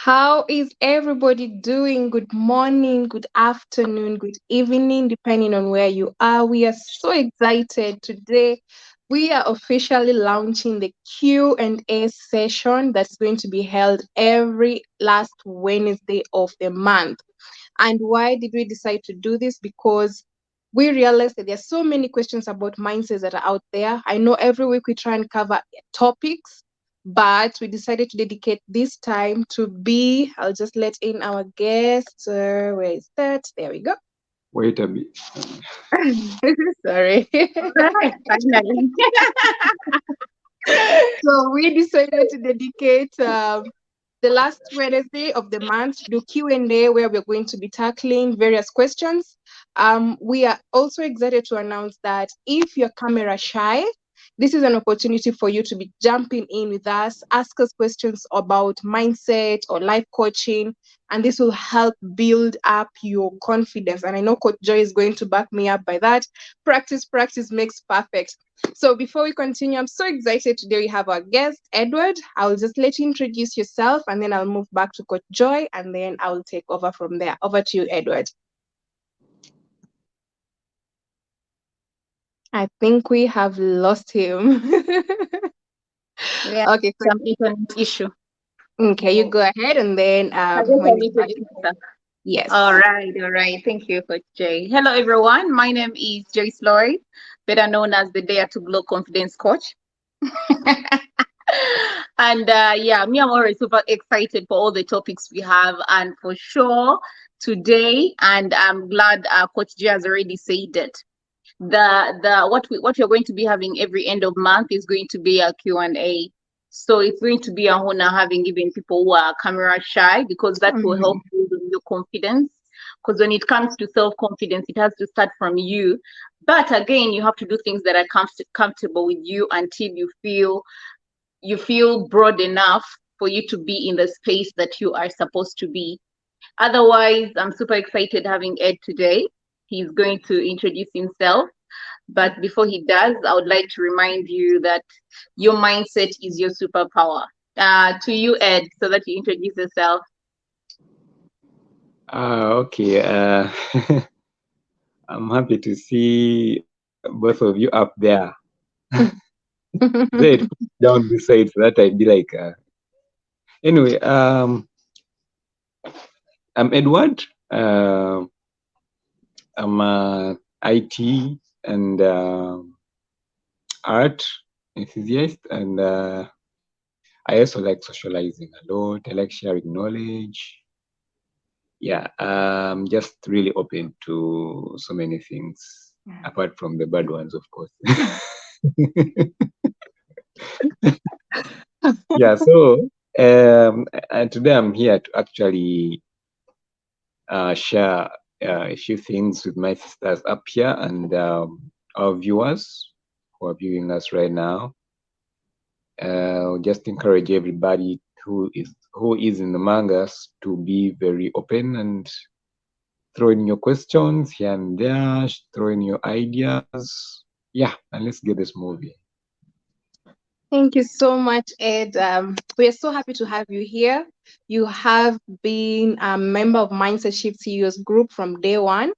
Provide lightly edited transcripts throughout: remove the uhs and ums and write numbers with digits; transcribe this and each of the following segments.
How is everybody doing? Good morning, good afternoon, good evening, depending on where you are. We are so excited today. We are officially launching the Q&A session that's going to be held every last Wednesday of the month. And why did we decide to do this? Because we realized that there are so many questions about mindsets that are out there. I know every week we try and cover topics, but we decided to dedicate this time to be. I'll just let in our guest. Where is that? There we go. Wait a bit. Sorry. Right, finally. So we decided to dedicate the last Wednesday of the month to do Q&A, where we're going to be tackling various questions. We are also excited to announce that if you're camera shy, this is an opportunity for you to be jumping in with us, ask us questions about mindset or life coaching, and this will help build up your confidence. And I know Coach Joy is going to back me up by that. Practice makes perfect. So before we continue, I'm so excited. Today we have our guest, Edward. I'll just let you introduce yourself and then I'll move back to Coach Joy and then I'll take over from there. Over to you, Edward. I think we have lost him. Yeah, Okay, some internet issue. okay, you go ahead and then I guess I when need you're to back. discuss. Yes. All right. Thank you, Coach Jay. Hello, everyone. My name is Joyceloyk, better known as the Dare to Glow Confidence Coach. And yeah, me, I'm always super excited for all the topics we have, and for sure today. And I'm glad Coach Jay has already said it. What we're going to be having every end of month is going to be a Q&A. So it's going to be a honor having even people who are camera shy, because that will help build your confidence. Because when it comes to self-confidence, it has to start from you. But again, you have to do things that are comfortable with you until you feel broad enough for you to be in the space that you are supposed to be. Otherwise, I'm super excited having Ed today. He's going to introduce himself. But before he does, I would like to remind you that your mindset is your superpower. To you, Ed, so that you introduce yourself. Okay. I'm happy to see both of you up there. They put down this side so that I'd be like. Anyway, I'm Edward. I'm a IT and art enthusiast, and I also like socializing a lot. I like sharing knowledge. Yeah, I'm just really open to so many things, apart from the bad ones, of course. Yeah, so and today I'm here to actually share a few things with my sisters up here and our viewers who are viewing us right now. Just encourage everybody who is in among us to be very open and throw in your questions here and there, throw in your ideas. Yeah, and let's get this movie. Thank you so much, Ed. We are so happy to have you here. You have been a member of Mindset Shift CEO's group from day one.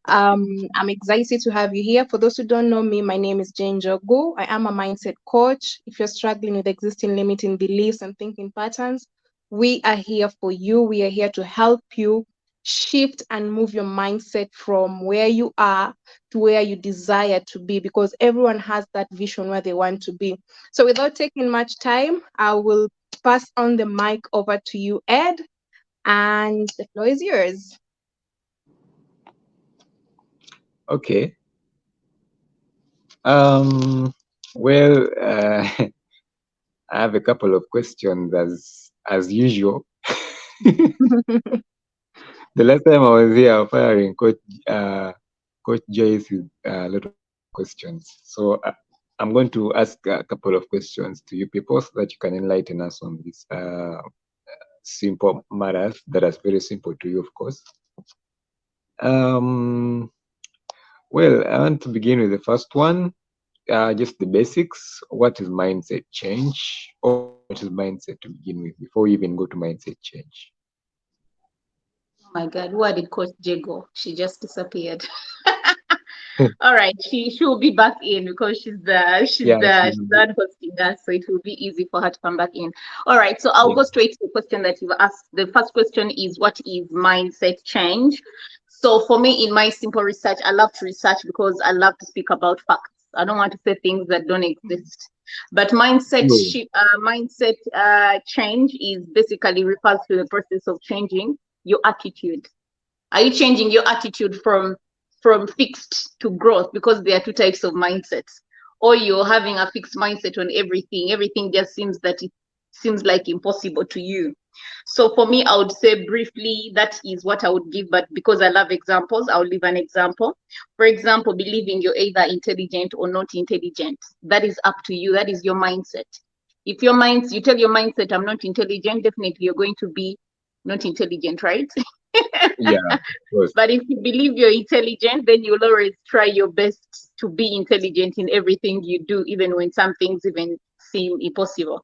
I'm excited to have you here. For those who don't know me, my name is Jane Jogu. I am a mindset coach. If you're struggling with existing limiting beliefs and thinking patterns, we are here for you. We are here to help you shift and move your mindset from where you are to where you desire to be, because everyone has that vision where they want to be. So without taking much time, I will pass on the mic over to you, Ed, and the floor is yours. Okay. Well, I have a couple of questions as usual. The last time I was here, firing Coach Joyce with a lot of questions. So I'm going to ask a couple of questions to you people so that you can enlighten us on these simple matters that are very simple to you, of course. Well, I want to begin with the first one, just the basics. What is mindset change? Or what is mindset to begin with before we even go to mindset change? Oh my God, where did Coach J go? She just disappeared. All right, she will be back in because Yeah, she's the one hosting us, so it will be easy for her to come back in. All right, so I'll yeah. go straight to the question that you've asked. The first question is, what is mindset change? So for me, in my simple research, I love to research because I love to speak about facts. I don't want to say things that don't exist. But No. mindset change is basically refers to the process of changing your attitude. Are you changing your attitude from fixed to growth? Because there are two types of mindsets. Or you're having a fixed mindset on everything. Everything just seems that it seems like impossible to you. So for me, I would say briefly that is what I would give, but because I love examples, I'll leave an example. For example, believing you're either intelligent or not intelligent. That is up to you. That is your mindset. If you tell your mindset, I'm not intelligent, definitely you're going to be not intelligent, right? Yeah, of course. But if you believe you're intelligent, then you'll always try your best to be intelligent in everything you do, even when some things even seem impossible.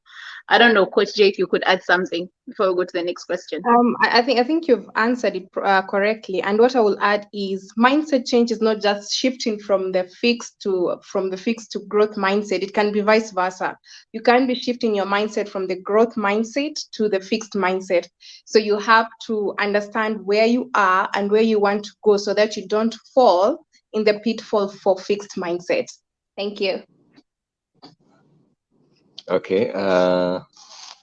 I don't know, Coach Jay, if you could add something before we go to the next question. I think you've answered it correctly. And what I will add is mindset change is not just shifting from the fixed to growth mindset. It can be vice versa. You can be shifting your mindset from the growth mindset to the fixed mindset. So you have to understand where you are and where you want to go so that you don't fall in the pitfall for fixed mindset. Thank you. Okay.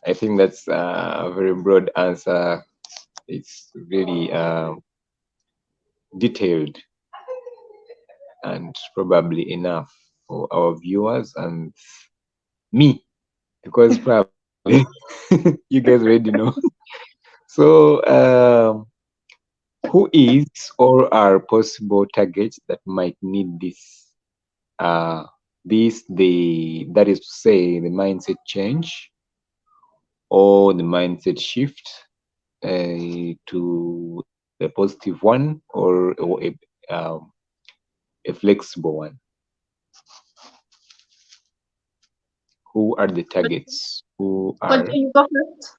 I think that's a very broad answer. It's really detailed and probably enough for our viewers and me, because probably you guys already know. So, who is or are possible targets that might need this? That is to say, the mindset change or the mindset shift to a positive one um, a flexible one. Who are the targets? Who Coach are Jay, you go first.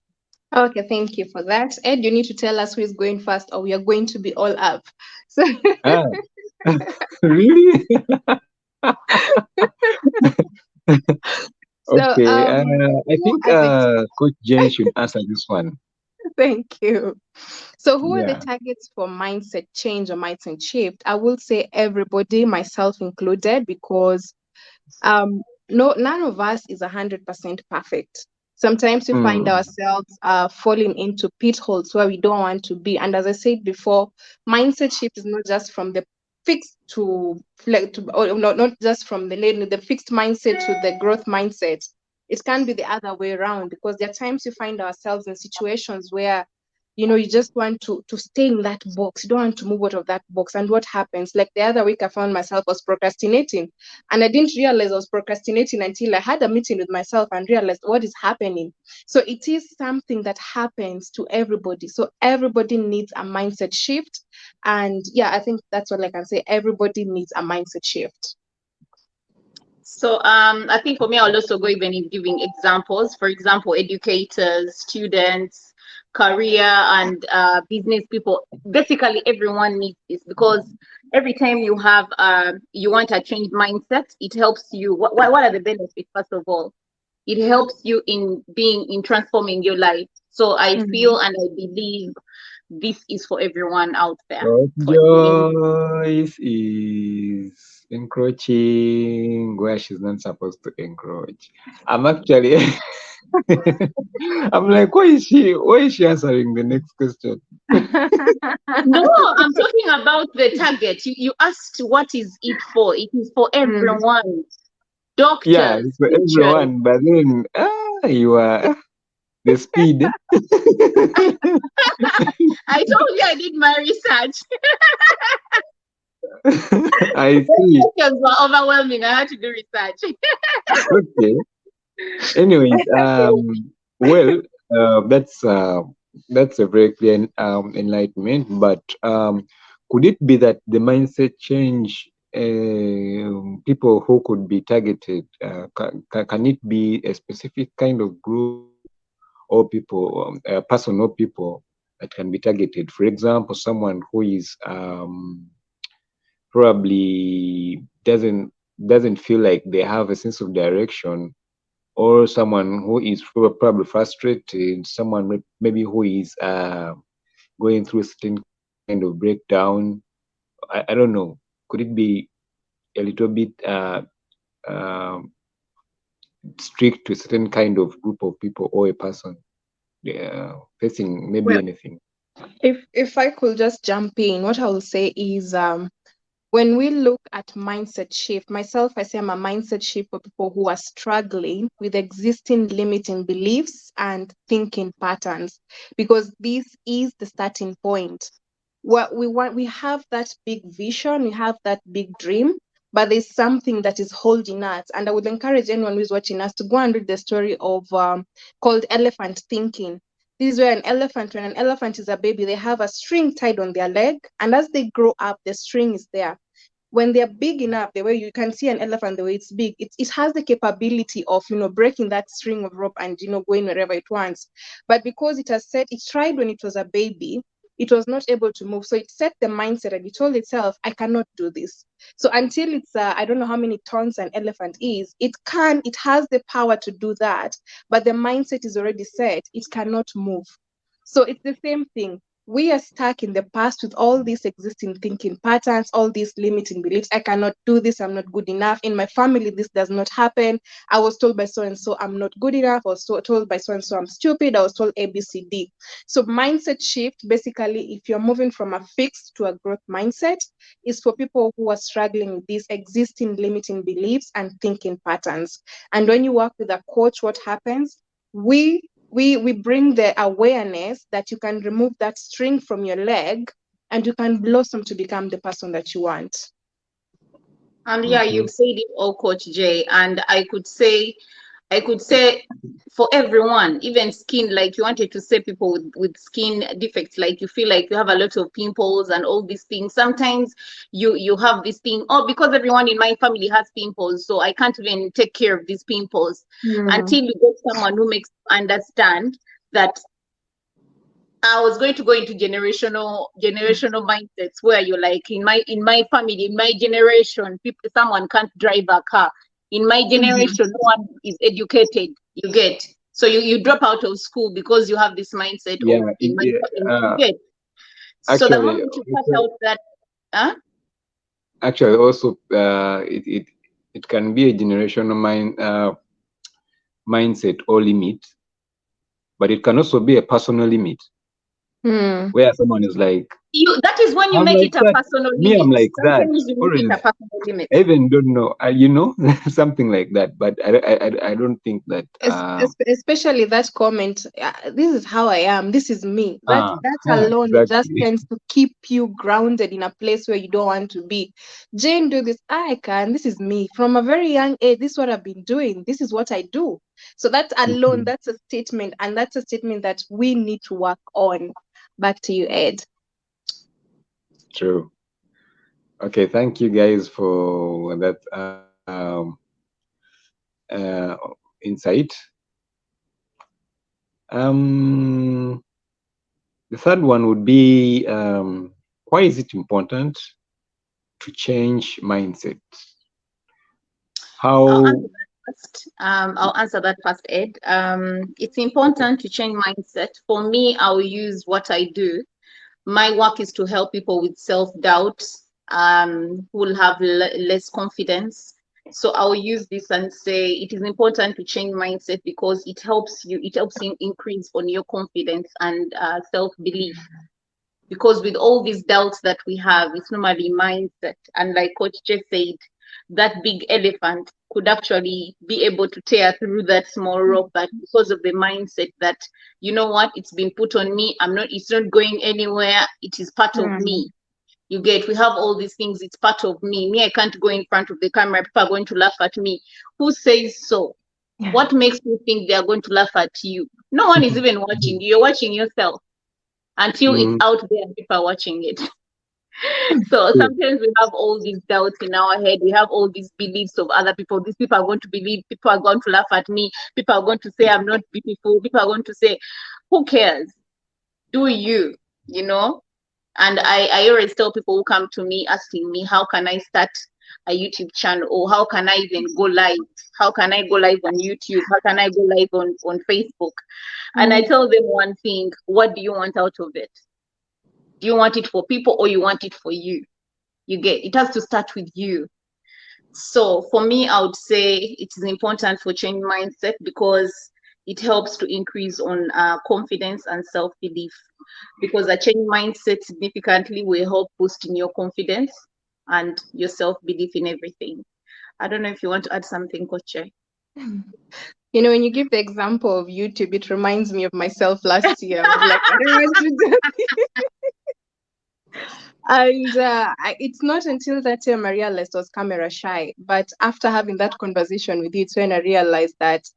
Okay, thank you for that. Ed, you need to tell us who is going first, or we are going to be all up. So, ah really? so Okay, I who think are the Coach Jay should answer this one. thank you. So, who are the Yeah. targets for mindset change or mindset shift? I will say everybody, myself included, because no, none of us is 100% perfect. Sometimes we find Mm, ourselves falling into pit holes where we don't want to be. And as I said before, mindset shift is not just from the fixed to flex, or not just from the fixed mindset to the growth mindset. It can be the other way around, because there are times we find ourselves in situations where you just want to stay in that box. You don't want to move out of that box. And what happens? Like the other week, I found myself was procrastinating, and I didn't realize I was procrastinating until I had a meeting with myself and realized what is happening. So it is something that happens to everybody. So everybody needs a mindset shift. And yeah, I think that's what I can say. Everybody needs a mindset shift. So I think for me, I'll also go even in giving examples. For example, educators, students, career and business people. Basically, everyone needs this because every time you want a changed mindset, it helps you. What are the benefits? First of all, it helps you in transforming your life. So I Mhm. feel and I believe this is for everyone out there. Coach For every Joyce is encroaching where she's not supposed to encroach. I'm actually I'm like, why is she answering the next question? No, I'm talking about the target. You asked what is it for? It is for Mm. everyone. Yeah, Doctors, it's for teachers. everyone, but then you are the speed. I told you I did my research. I Those see. questions were overwhelming. I had to do research. Okay. Anyways, well, that's a very clear enlightenment. But could it be that the mindset change, people who could be targeted, can it be a specific kind of group or people, a person or people that can be targeted. For example, someone who is probably doesn't feel like they have a sense of direction, or someone who is probably frustrated, someone maybe who is going through a certain kind of breakdown. I don't know. Could it be a little bit um, strict to a certain kind of group of people or a person facing maybe Well, anything? if I could just jump in, what I will say is when we look at mindset shift, myself, I say I'm a mindset shift for people who are struggling with existing limiting beliefs and thinking patterns, because this is the starting point. What we want, we have that big vision, we have that big dream, but there's something that is holding us. And I would encourage anyone who's watching us to go and read the story of called Elephant Thinking. This is where when an elephant is a baby, they have a string tied on their leg, and as they grow up, the string is there. When they're big enough, the way you can see an elephant, the way it's big, it has the capability of, breaking that string of rope and, going wherever it wants. But because it tried when it was a baby, it was not able to move. So it set the mindset and it told itself, I cannot do this. So until it's, I don't know how many tons an elephant is, it has the power to do that, but the mindset is already set, it cannot move. So it's the same thing. We are stuck in the past with all these existing thinking patterns, all these limiting beliefs. I cannot do this. I'm not good enough. In my family, this does not happen. I was told by so and so I'm not good enough. I was told by so and so I'm stupid. I was told A, B, C, D. So mindset shift, basically, if you're moving from a fixed to a growth mindset, is for people who are struggling with these existing limiting beliefs and thinking patterns. And when you work with a coach, what happens? We bring the awareness that you can remove that string from your leg and you can blossom to become the person that you want. And yeah, Mhm. you've said it all, Coach Jay. And I could say for everyone, even skin, like you wanted to say people with skin defects, like you feel like you have a lot of pimples and all these things. Sometimes you have this thing, oh, because everyone in my family has pimples, so I can't even take care of these pimples, Mm. until you get someone who makes you understand that I was going to go into generational mindsets where you're like, in my family, in my generation, someone can't drive a car. In my Mhm. generation, no one is educated. You get, so you drop out of school because you have this mindset Yeah, of you uh, get. So the actually, moment you cut out that, huh? also, it can be a generational mindset or limit, but it can also be a personal limit Mm. where someone is like, That is when you I'm make like it a that, personal me, I'm limit. like that, Sometimes you or make it a else personal limit. I even don't know, something like that. But I don't think that. Especially that comment, this is how I am, this is me. That Yeah, alone just exactly. tends to keep you grounded in a place where you don't want to be. Jane, do this, I can, this is me. From a very young age, this is what I've been doing, this is what I do. So that alone, Mhm. that's a statement, and that's a statement that we need to work on. Back to you, Ed. True. Okay, thank you guys for that uh, insight. Um, the third one would be why is it important to change mindset? I'll How? answer that first. I'll answer that first, Ed. It's Okay. important to change mindset. For me, I'll use what I do. My work is to help people with self-doubt, who will have less confidence. So I'll use this and say it is important to change mindset because it helps you increase on your confidence and self-belief. Because with all these doubts that we have, it's normally mindset. And like Coach just said, that big elephant could actually be able to tear through that small rock, but because of the mindset that, you know what, it's been put on me, it's not going anywhere, it is part of Mm. me. You get, we have all these things, it's part of me. I can't go in front of the camera, people are going to laugh at me. Who says so? What makes you think they are going to laugh at you? No one is even watching. You're watching yourself until it's Mhm. out there and people are watching it. So sometimes we have all these doubts in our head. We have all these beliefs of other people. These people are going to believe, people are going to laugh at me, people are going to say I'm not beautiful, people are going to say, who cares? Do you, you know? And I always tell people who come to me asking me, how can I start a YouTube channel? Or how can I even go live? How can I go live on YouTube? How can I go live on Facebook? And I tell them one thing, what do you want out of it? Do you want it for people or you want it for you? You get, it has to start with you. So for me, I would say it is important for change mindset because it helps to increase on confidence and self-belief, because a change mindset significantly will help boost in your confidence and your self-belief in everything. I don't know if you want to add something, Coach. You know, when you give the example of YouTube, it reminds me of myself last year. I was like, I don't want to do And it's not until that time I realized I was camera shy. But after having that conversation with you, it's when I realized that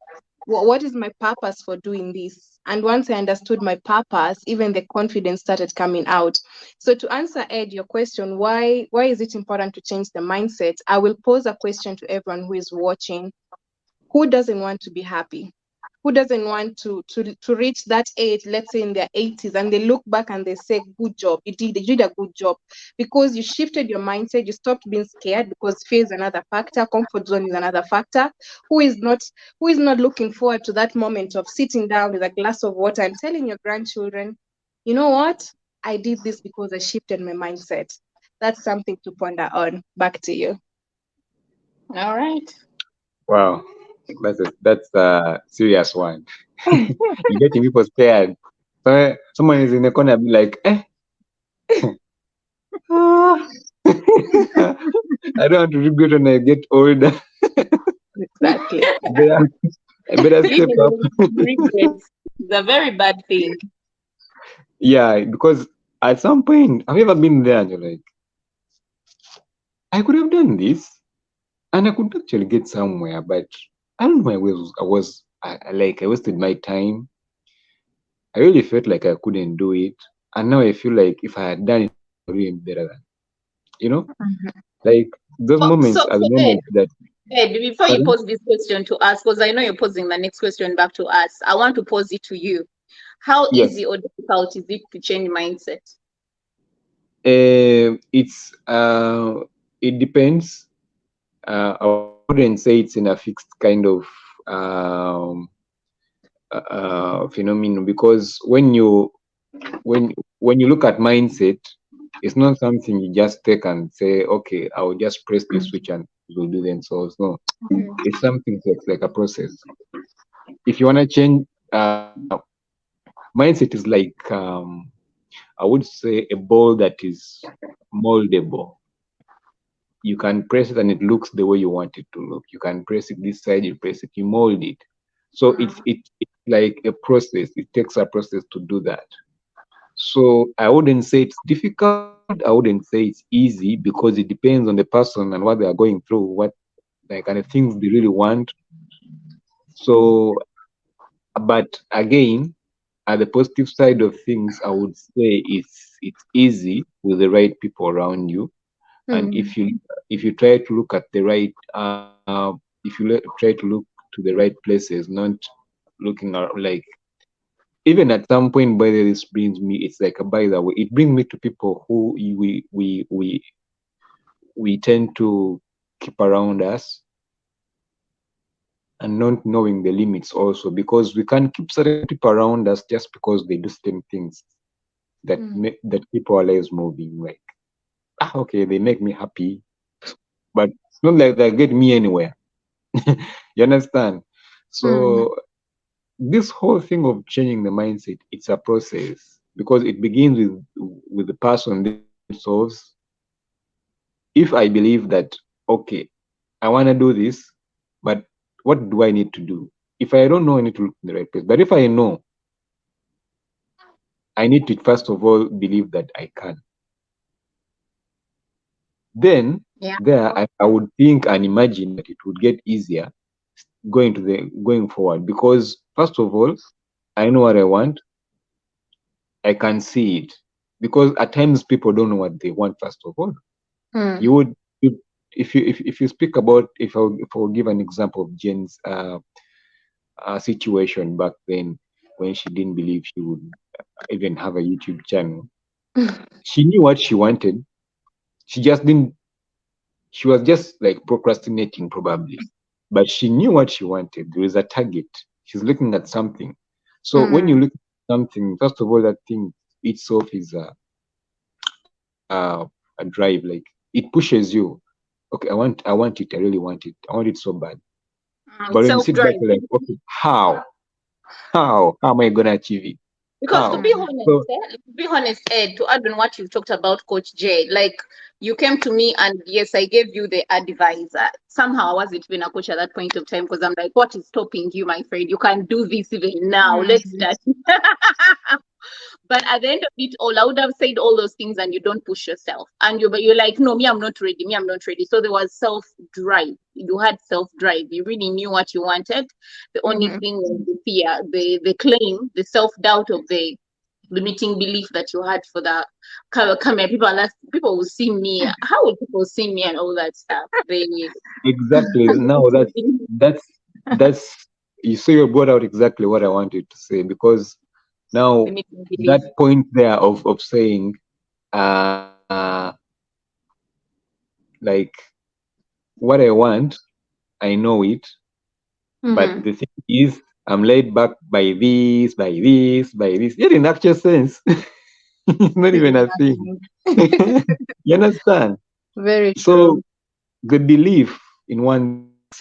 what is my purpose for doing this? And once I understood my purpose, even the confidence started coming out. So to answer Ed, your question, why is it important to change the mindset? I will pose a question to everyone who is watching. Who doesn't want to be happy? Who doesn't want to reach that age, let's say in their 80s, and they look back and they say, good job, you did a good job, because you shifted your mindset, you stopped being scared, because fear is another factor, comfort zone is another factor. Who is not looking forward to that moment of sitting down with a glass of water and telling your grandchildren, you know what, I did this because I shifted my mindset. That's something to ponder on. Back to you. All right. Wow, that's a serious one. You're getting people scared. So someone is in the corner, be like, eh, ah. I don't want to regret when I get older. Exactly. better, I better step Living up. with regrets is a very bad thing. Yeah, because at some point, have you ever been there and you're like, I could have done this and I could actually get somewhere, but I don't know. I wasted my time. I really felt like I couldn't do it. And now I feel like if I had done it, I would have been better than, you know, like those moments are the So Ed, moments that, before you pardon? pose this question to us, because I know you're posing the next question back to us, I want to pose it to you. How Yes. easy or difficult is it to change mindset? It's it depends. I wouldn't say it's in a fixed kind of um, phenomenon, because when you look at mindset, it's not something you just take and say, okay, I'll just press this switch and it will do themselves. No, it's something that's like a process. If you want to change, mindset is like I would say a ball that is moldable. You can press it and it looks the way you want it to look. You can press it this side, you press it, you mold it. So it's like a process. It takes a process to do that. So I wouldn't say it's difficult. I wouldn't say it's easy, because it depends on the person and what they are going through, what like kind of things they really want. So, but again, at the positive side of things, I would say it's easy with the right people around you. And if you try to look at the right, if you try to look to the right places, not looking at like, even at some point, by the way, this brings me, it's like a by the way, it brings me to people who we tend to keep around us, and not knowing the limits also, because we can keep certain people around us just because they do certain things that that keep our lives moving. Like, okay, they make me happy, but it's not like they get me anywhere. You understand? So this whole thing of changing the mindset, it's a process, because it begins with the person themselves. If I believe that, okay, I want to do this, but what do I need to do? If I don't know, I need to look in the right place. But if I know, I need to first of all believe that I can. Then Yeah. there, I would think and imagine that it would get easier going forward, because first of all, I know what I want. I can see it. because at times people don't know what they want. First of all, Mm. you would if you speak about, if I will give an example of Jen's situation back then, when she didn't believe she would even have a YouTube channel. She knew what she wanted. She just didn't. She was just like procrastinating probably, but she knew what she wanted. There is a target. She's looking at something. So when you Mm. look at something, first of all, that thing itself is a drive. Like, it pushes you. Okay, I want it. I really want it. I want it so bad. But when you sit back, Self-drive. you're like, okay, how am I gonna achieve it? Because to How? be Mm. honest, So to be honest, Ed, to add on what you've talked about, Coach Jay, like you came to me and yes, I gave you the advice. Somehow I wasn't even a coach at that point of time because I'm like, what is stopping you, my friend? You can do this even now. Let's Mm. start. But at the end of it all, I would have said all those things and you don't push yourself. And you're like, no, me, I'm not ready. Me, I'm not ready. So there was self-drive. You had self-drive. You really knew what you wanted. The only Mhm. thing was the fear, the claim, the self-doubt of the limiting belief that you had for that camera. People will see me. How will people see me and all that stuff? The exactly. Now that's you see, you brought out exactly what I wanted to say, because now limiting belief. that point there of saying like, what I want, I know it, but Mhm. the thing is, I'm laid back by this, by this, by this. Yet in actual sense, it's not Really even a thing. nothing. You understand? Very So true. the belief in oneself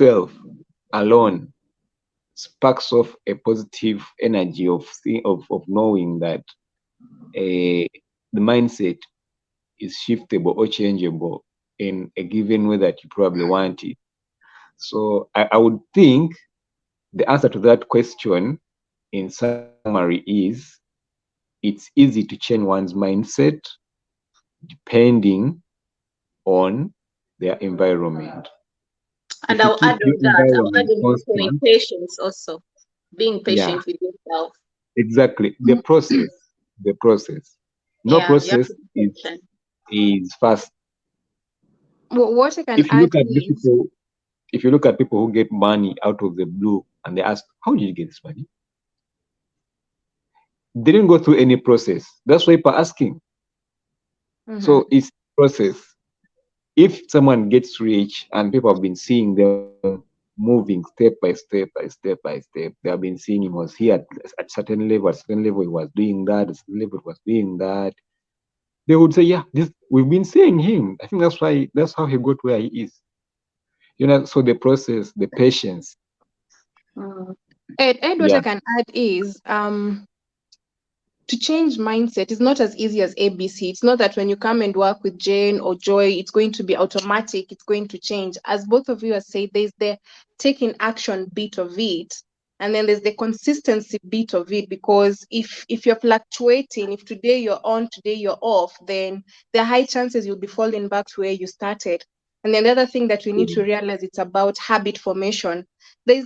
alone sparks off a positive energy of knowing that the mindset is shiftable or changeable in a given way that you probably want it. So I would think the answer to that question in summary is, it's easy to change one's mindset depending on their environment. And If you I'll keep add the on that. I'll add environment on the point constant, patience also. Being yeah, patient with yourself. exactly. The process. No Yeah, you have process to be patient. is fast. What I can If you add look at the is, people, if you look at people who get money out of the blue and they ask, "How did you get this money?" They didn't go through any process. That's why people are asking. mhm, So it's process. If someone gets rich and people have been seeing them moving step by step by step by step, they have been seeing him was here at certain level, at certain level he was doing that, at certain level he was doing that. They would say, "Yeah, this we've been seeing him. I think that's how he got where he is." So the process, the patience, mm. Ed, what I yeah, can add is, to change mindset is not as easy as ABC. It's not that when you come and work with Jane or Joy, it's going to be automatic, it's going to change. As both of you have said, there's the taking action bit of it, and then there's the consistency bit of it. Because if you're fluctuating, if today you're on, today you're off, then there are high chances you'll be falling back to where you started. And then the other thing that we need to realize, it's about habit formation. There's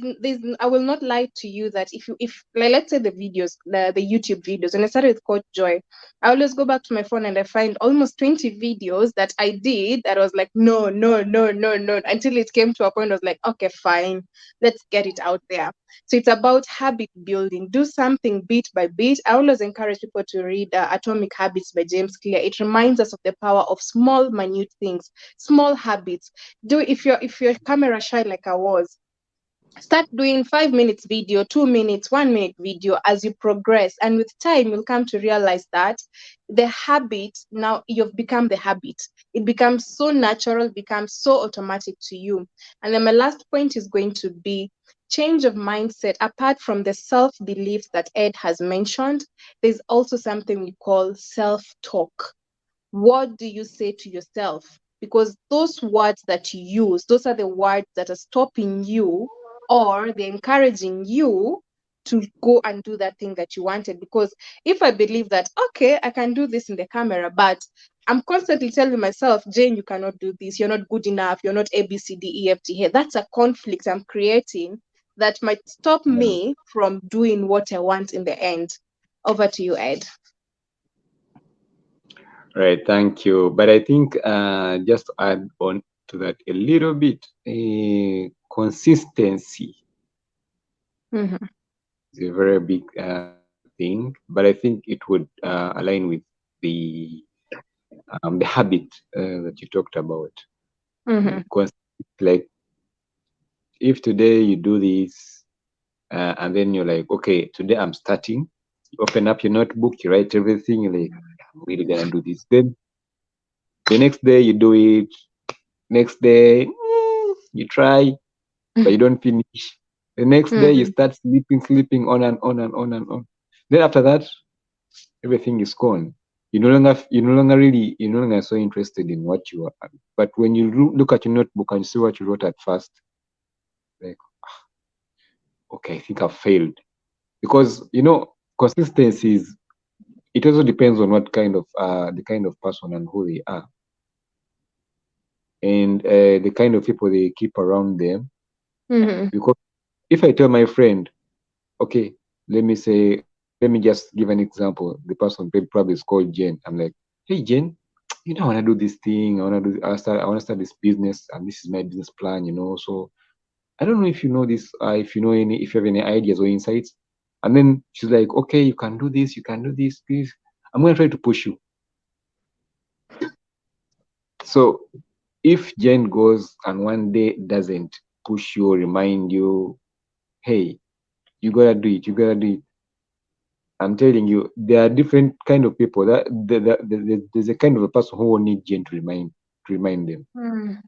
I will not lie to you that if like, let's say the videos, the YouTube videos, when I started with Coach Joy, I always go back to my phone and I find almost 20 videos that I did that was like, no, no, no, no, no, until it came to a point I was like, okay, fine, let's get it out there. So it's about habit building. Do something bit by bit. I always encourage people to read Atomic Habits by James Clear. It reminds us of the power of small minute things, small habits. Do if you're camera shy like I was, start doing 5 minutes video, 2 minutes, 1 minute video as you progress. And with time, you'll come to realize that the habit, now you've become the habit. It becomes so natural, becomes so automatic to you. And then my last point is going to be change of mindset. Apart from the self-beliefs that Ed has mentioned, there's also something we call self-talk. What do you say to yourself? Because those words that you use, those are the words that are stopping you, or they're encouraging you to go and do that thing that you wanted. Because if I believe that, okay, I can do this in the camera, but I'm constantly telling myself, Jane, you cannot do this, you're not good enough, you're not A, B, C, D, E, F, G here. That's a conflict I'm creating that might stop me from doing what I want in the end. Over to you, Ed. Right, thank you. But I think just to add on to that a little bit, consistency Mm-hmm. is a very big thing, but I think it would align with the habit that you talked about. Mm-hmm. Like if today you do this, and then you're like, okay, today I'm starting. You open up your notebook, you write everything. You're like, I'm really gonna do this. Then the next day you do it. Next day you try, but you don't finish. The next day you Mm-hmm. start sleeping on and on and on and on. Then after that, everything is gone. You no longer so interested in what you are. But when you look at your notebook and see what you wrote at first, like, okay, I think I've failed. Because consistency is, it also depends on what kind of the kind of person and who they are, and the kind of people they keep around them. Mm-hmm. Because if I tell my friend, okay, let me just give an example. The person probably is called Jen. I'm like, hey Jen, I want to do this thing. I want to start this business, and this is my business plan. So I don't know if you know this. If you have any ideas or insights. And then she's like, okay, you can do this. You can do this. Please, I'm gonna try to push you. So if Jen goes and one day doesn't push you or remind you, hey, you gotta do it. You gotta do it. I'm telling you, there are different kind of people. There's a kind of a person who will need Jen to remind them. Mm-hmm.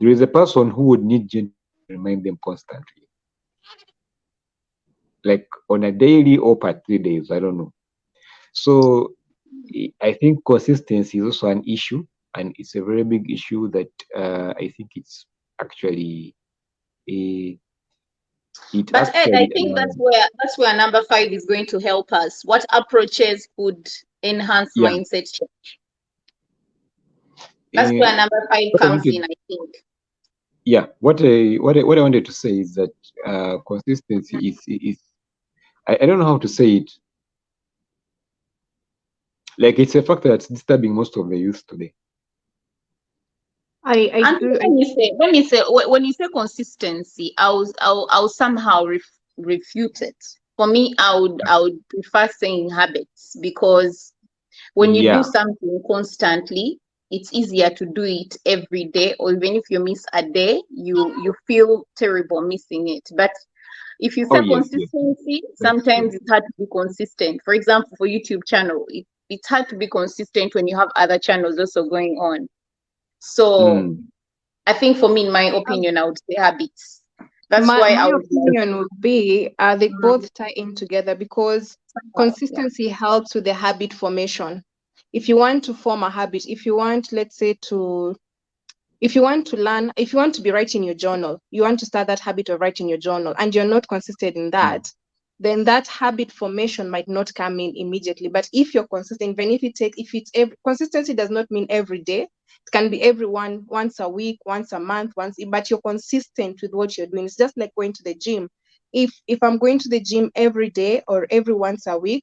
There is a person who would need Jen to remind them constantly, like on a daily or per 3 days. I don't know. So I think consistency is also an issue, and it's a very big issue that I think it's actually a it But Ed, I actually think that's where number 5 is going to help us. What approaches could enhance yeah. mindset change? That's eh, where number 5 what I comes wanted in, I think. yeah what I wanted to say is that consistency is I don't know how to say it. Like it's a factor that's disturbing most of the youth today. I And do. when you say consistency, I'll somehow refute it. For me, I would prefer saying habits, because when you do Yeah. something constantly, it's easier to do it every day, or even if you miss a day, you feel terrible missing it. But if you Oh say yes, yes, consistency, that's true. sometimes it's hard to be consistent. For example, for YouTube channel, it's hard to be consistent when you have other channels also going on. So Mm. I think for me, in my opinion, I would say habits. That's My why my I would like. opinion would be they Mm, both tie in together because somehow, yeah. consistency helps with the habit formation. If you want to form a habit, if you want, let's say, to if you want to learn, if you want to be writing your journal, you want to start that habit of writing your journal, and you're not consistent in Mm. that, then that habit formation might not come in immediately. But if you're consistent, even if it's consistency does not mean every day. It can be once a week, once a month, but you're consistent with what you're doing. It's just like going to the gym. If I'm going to the gym every day or every once a week,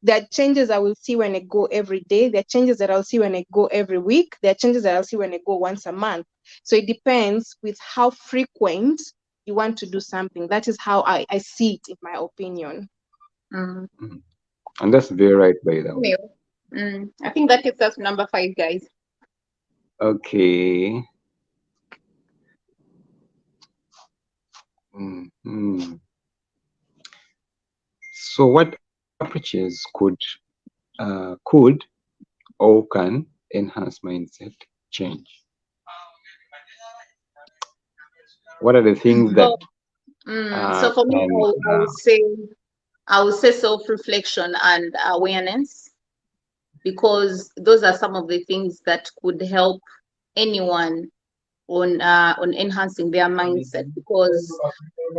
there are changes I will see when I go every day. There are changes that I'll see when I go every week. There are changes that I'll see when I go once a month. So it depends with how frequent you want to do something. That is how I see it, in my opinion. Mm. Mm. And that's very right, by the way. Anyway, I think that takes us to number 5, guys. Okay. Mm. So what approaches could or can enhance mindset change? What are the things that So, so for me, can I would say self-reflection and awareness, because those are some of the things that could help anyone on enhancing their mindset. Because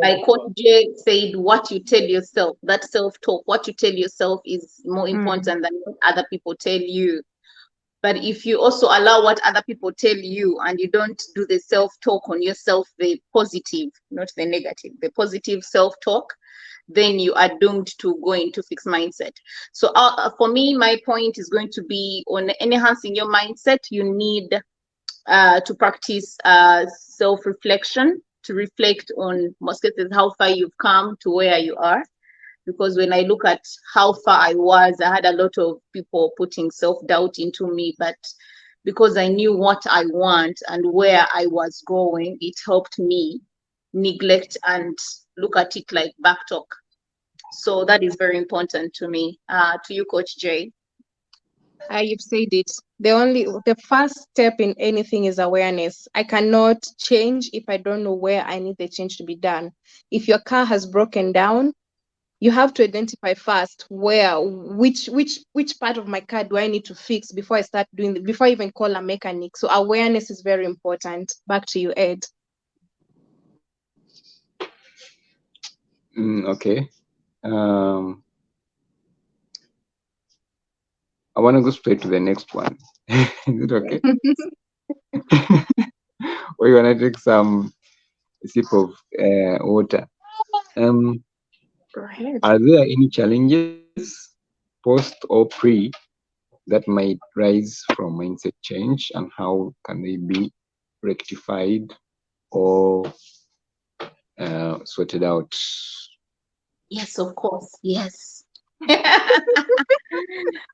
like Coach Jay said, what you tell yourself, that self-talk, what you tell yourself is more Mm. important than what other people tell you. But if you also allow what other people tell you, and you don't do the self-talk on yourself, the positive, not the negative, the positive self-talk, then you are doomed to go into fixed mindset. So for me, my point is going to be on enhancing your mindset. You need to practice self-reflection, to reflect on most cases how far you've come to where you are. Because when I look at how far I was, I had a lot of people putting self-doubt into me, but because I knew what I want and where I was going, it helped me neglect and look at it like back talk. So that is very important to me. To you, Coach Jay. You've said it. The first step in anything is awareness. I cannot change if I don't know where I need the change to be done. If your car has broken down, you have to identify first which part of my car do I need to fix before I start doing it, before I even call a mechanic. So awareness is very important. Back to you, Ed. Okay. I want to go straight to the next one. Is it okay? Or you want to take some sip of water? Go ahead. Are there any challenges, post or pre, that might rise from mindset change, and how can they be rectified or sorted out? Yes, of course. Yes.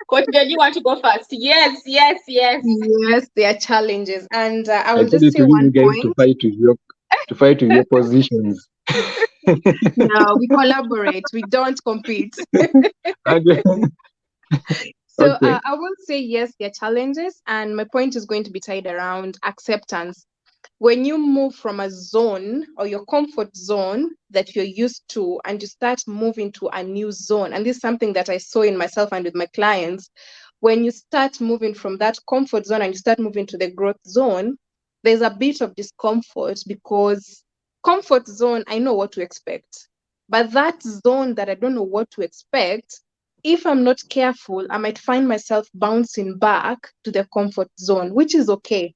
Coach Jay, you want to go first? Yes, yes, yes. Yes, there are challenges, and I I will told just you say to leave one you guys point. to fight with your positions. No, we collaborate. We don't compete. Okay. So Okay. I will say yes, there are challenges, and my point is going to be tied around acceptance. When you move from a zone or your comfort zone that you're used to and you start moving to a new zone, and this is something that I saw in myself and with my clients, when you start moving from that comfort zone and you start moving to the growth zone, there's a bit of discomfort because comfort zone, I know what to expect. But that zone that I don't know what to expect, if I'm not careful, I might find myself bouncing back to the comfort zone, which is okay.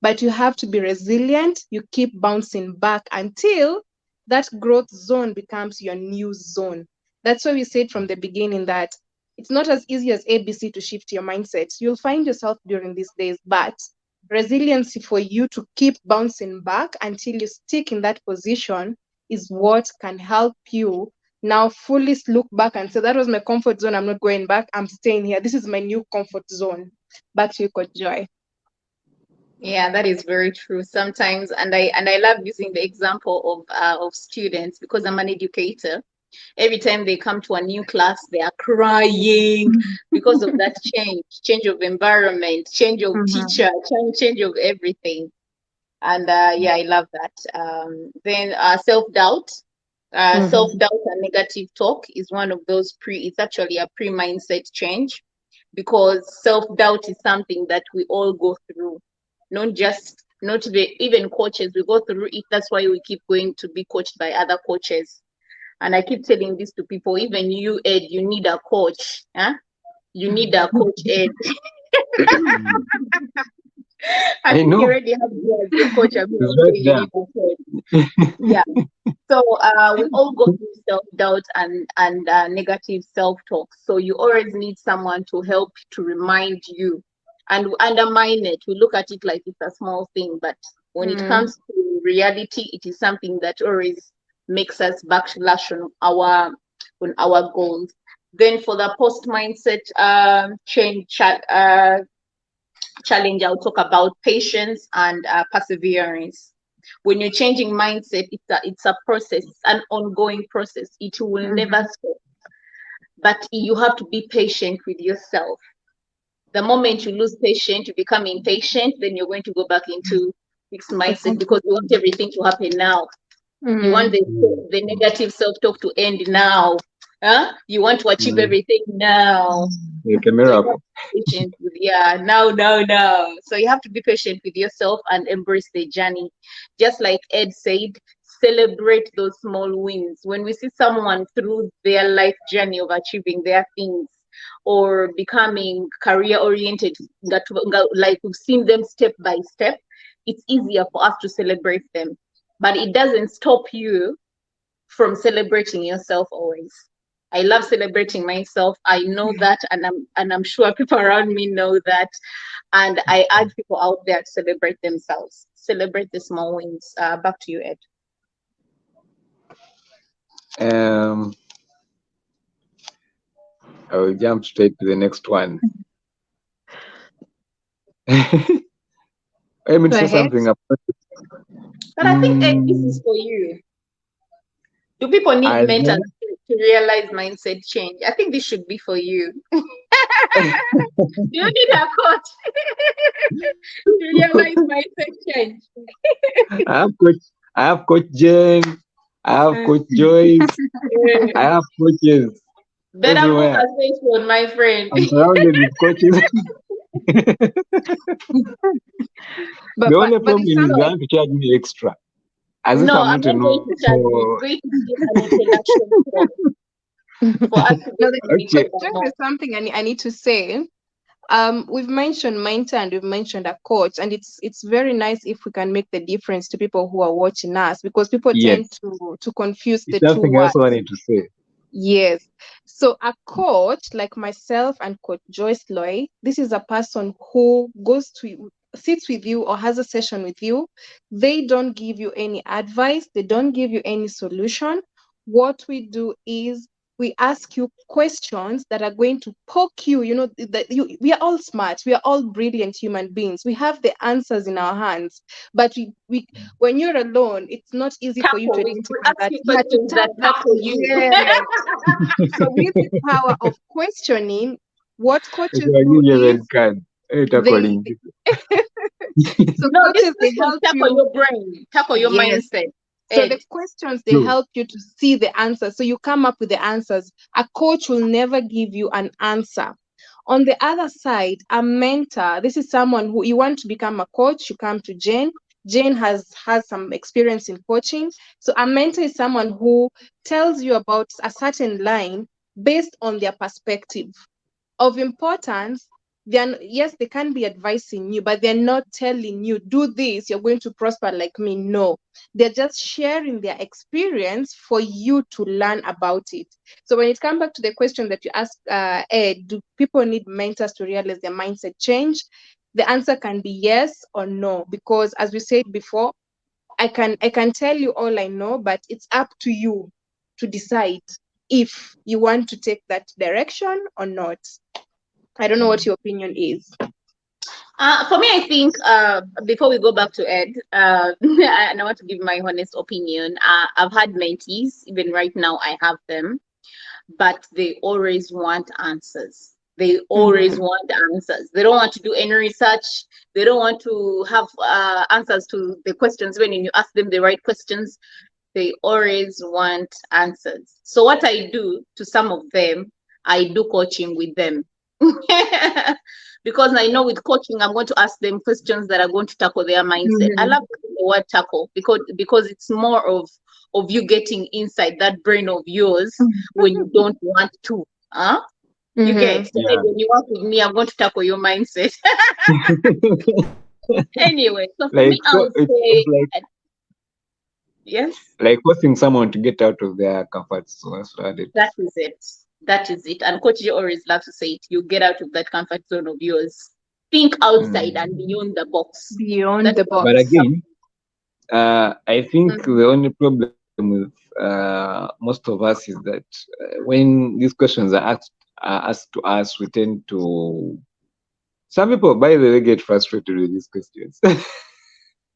But you have to be resilient. You keep bouncing back until that growth zone becomes your new zone. That's why we said from the beginning that it's not as easy as ABC to shift your mindset. You'll find yourself during these days, but resiliency for you to keep bouncing back until you stick in that position is what can help you now fully look back and say, that was my comfort zone. I'm not going back. I'm staying here. This is my new comfort zone. Back to you, Coach Joy. Yeah, that is very true. Sometimes, and I love using the example of students because I'm an educator. Every time they come to a new class, they are crying because of that change of environment, change of Mhm. teacher, change of everything. And yeah, I love that. Then self-doubt. Mhm. Self-doubt and negative talk is one of those it's actually a pre-mindset change because self-doubt is something that we all go through, not even coaches, we go through it. That's why we keep going to be coached by other coaches. And I keep telling this to people, even you, Ed, you need a coach. Huh? You need a coach, Ed. I I think you know. already have you as your coach. I'm It's not right saying you there. need a coach. Yeah. So we all go through self-doubt and negative self-talk. So you always need someone to help to remind you and undermine it. We look at it like it's a small thing, but when it Mm. comes to reality, it is something that always makes us backlash on our goals. Then for the post mindset challenge, I'll talk about patience and perseverance. When you're changing mindset, it's a process, an ongoing process. It will never Mhm. stop. But you have to be patient with yourself. The moment you lose patience, you become impatient, then you're going to go back into fixed The mindset because comfort you want zone. everything to happen now. You want Mm. the negative self-talk to end now. Huh? You want to achieve Mm. everything now. Like a So you have miracle. to be patient with, yeah, no. So you have to be patient with yourself and embrace the journey. Just like Ed said, celebrate those small wins. When we see someone through their life journey of achieving their things or becoming career oriented, like we've seen them step by step, it's easier for us to celebrate them. But it doesn't stop you from celebrating yourself always. I love celebrating myself. I know that, and I'm sure people around me know that. And I urge people out there to celebrate themselves, celebrate the small wins. Back to you, Ed. I will jump straight to the next one. I mean, Go say ahead. something about. But I think, Ed, this is for you. Do people need As mentors in- to realize mindset change? I think this should be for you. Do you need a coach to realize mindset change? I have Coach Jen. I have Coach Joyce. I have coaches Better everywhere. conversation, my friend. I'm surrounded with coaches. But The only but problem it's is they something. want to charge me extra, as if No, I'm I'm not not going to enough. charge you. It's going to be an introduction call for us to No, get the to know each Okay. other there more. is something I need to say. We've mentioned mentor and we've mentioned a coach, and it's very nice if we can make the difference to people who are watching us, because people tend Yes. to confuse It's the two something I words. also wanted to say. Yes. So a coach like myself and Coach Joyceloyk, this is a person who sits with you or has a session with you. They don't give you any advice, they don't give you any solution. What we do is we ask you questions that are going to poke you. You know, we are all smart, we are all brilliant human beings. We have the answers in our hands, but we when you're alone, it's not easy for you to Tackle. We identify ask that. you You had to questions that tackle. tackle you. Yes. So with the power of questioning, what Okay, coaches I'll do give you a is red card. they Calling. so No, these coaches they questions help tackle you. your brain, tackle your Yes. mindset. So Ed. the questions they True. help you to see the answers. So you come up with the answers. A coach will never give you an answer. On the other side, a mentor, this is someone who you want to become a coach, you come to Jane. Jane has some experience in coaching. So a mentor is someone who tells you about a certain line based on their perspective of importance. Yes, they can be advising you, but they're not telling you, do this, you're going to prosper like me. No, they're just sharing their experience for you to learn about it. So when it comes back to the question that you asked, Ed, do people need mentors to realize their mindset change? The answer can be yes or no, because as we said before, I can tell you all I know, but it's up to you to decide if you want to take that direction or not. I don't know what your opinion is. For me, I think before we go back to Ed, and I want to give my honest opinion. I've had mentees, even right now, I have them, but they always want answers. They always want answers. They don't want to do any research. They don't want to have answers to the questions when you ask them the right questions. They always want answers. So what I do to some of them, I do coaching with them. Because I know with coaching, I'm going to ask them questions that are going to tackle their mindset. I love the word tackle because it's more of you getting inside that brain of yours when you don't want to. Huh? You get so Yeah. when you work with me, I'm going to tackle your mindset. Anyway, so for Like me, I would say yes. like forcing someone to get out of their comfort zone. That's what I did. That is it. That is it. And Coach J always loves to say it. You get out of that comfort zone of yours. Think outside and beyond the box. Beyond That's the what But box. again, I think the only problem with most of us is that when these questions are asked to us, we tend to. Some people, by the way, get frustrated with these questions.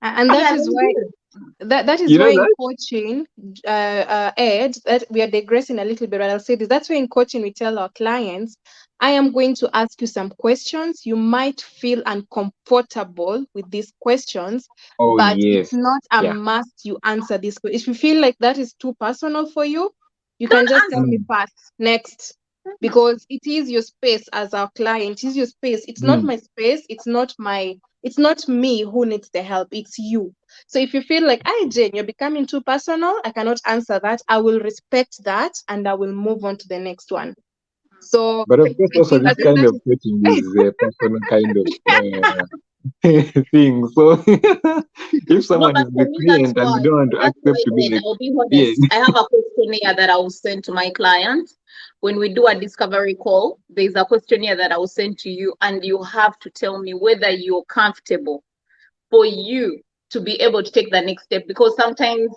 And that yeah, is they why do. that is You why know in that? coaching, Ed, that we are digressing a little bit, but I'll say this. That's why in coaching we tell our clients, I am going to ask you some questions. You might feel uncomfortable with these questions, Oh but it's yes, not a yeah. must you answer this. If you feel like that is too personal for you, you can Don't just tell answer. me pass next. Because it is your space as our client, it is your space. It's not Mm. my space, it's not me who needs the help, it's you. So if you feel like, I Jane, you're becoming too personal, I cannot answer that, I will respect that and I will move on to the next one. So But of course, I also think this that kind of is coaching is a personal kind of. thing. So if No, someone but is for the me, client and you don't want to that's why, accept to be Ed, the I'll be client, honest. I have a questionnaire that I will send to my clients. When we do a discovery call, there's a questionnaire that I will send to you, and you have to tell me whether you're comfortable for you to be able to take the next step. Because sometimes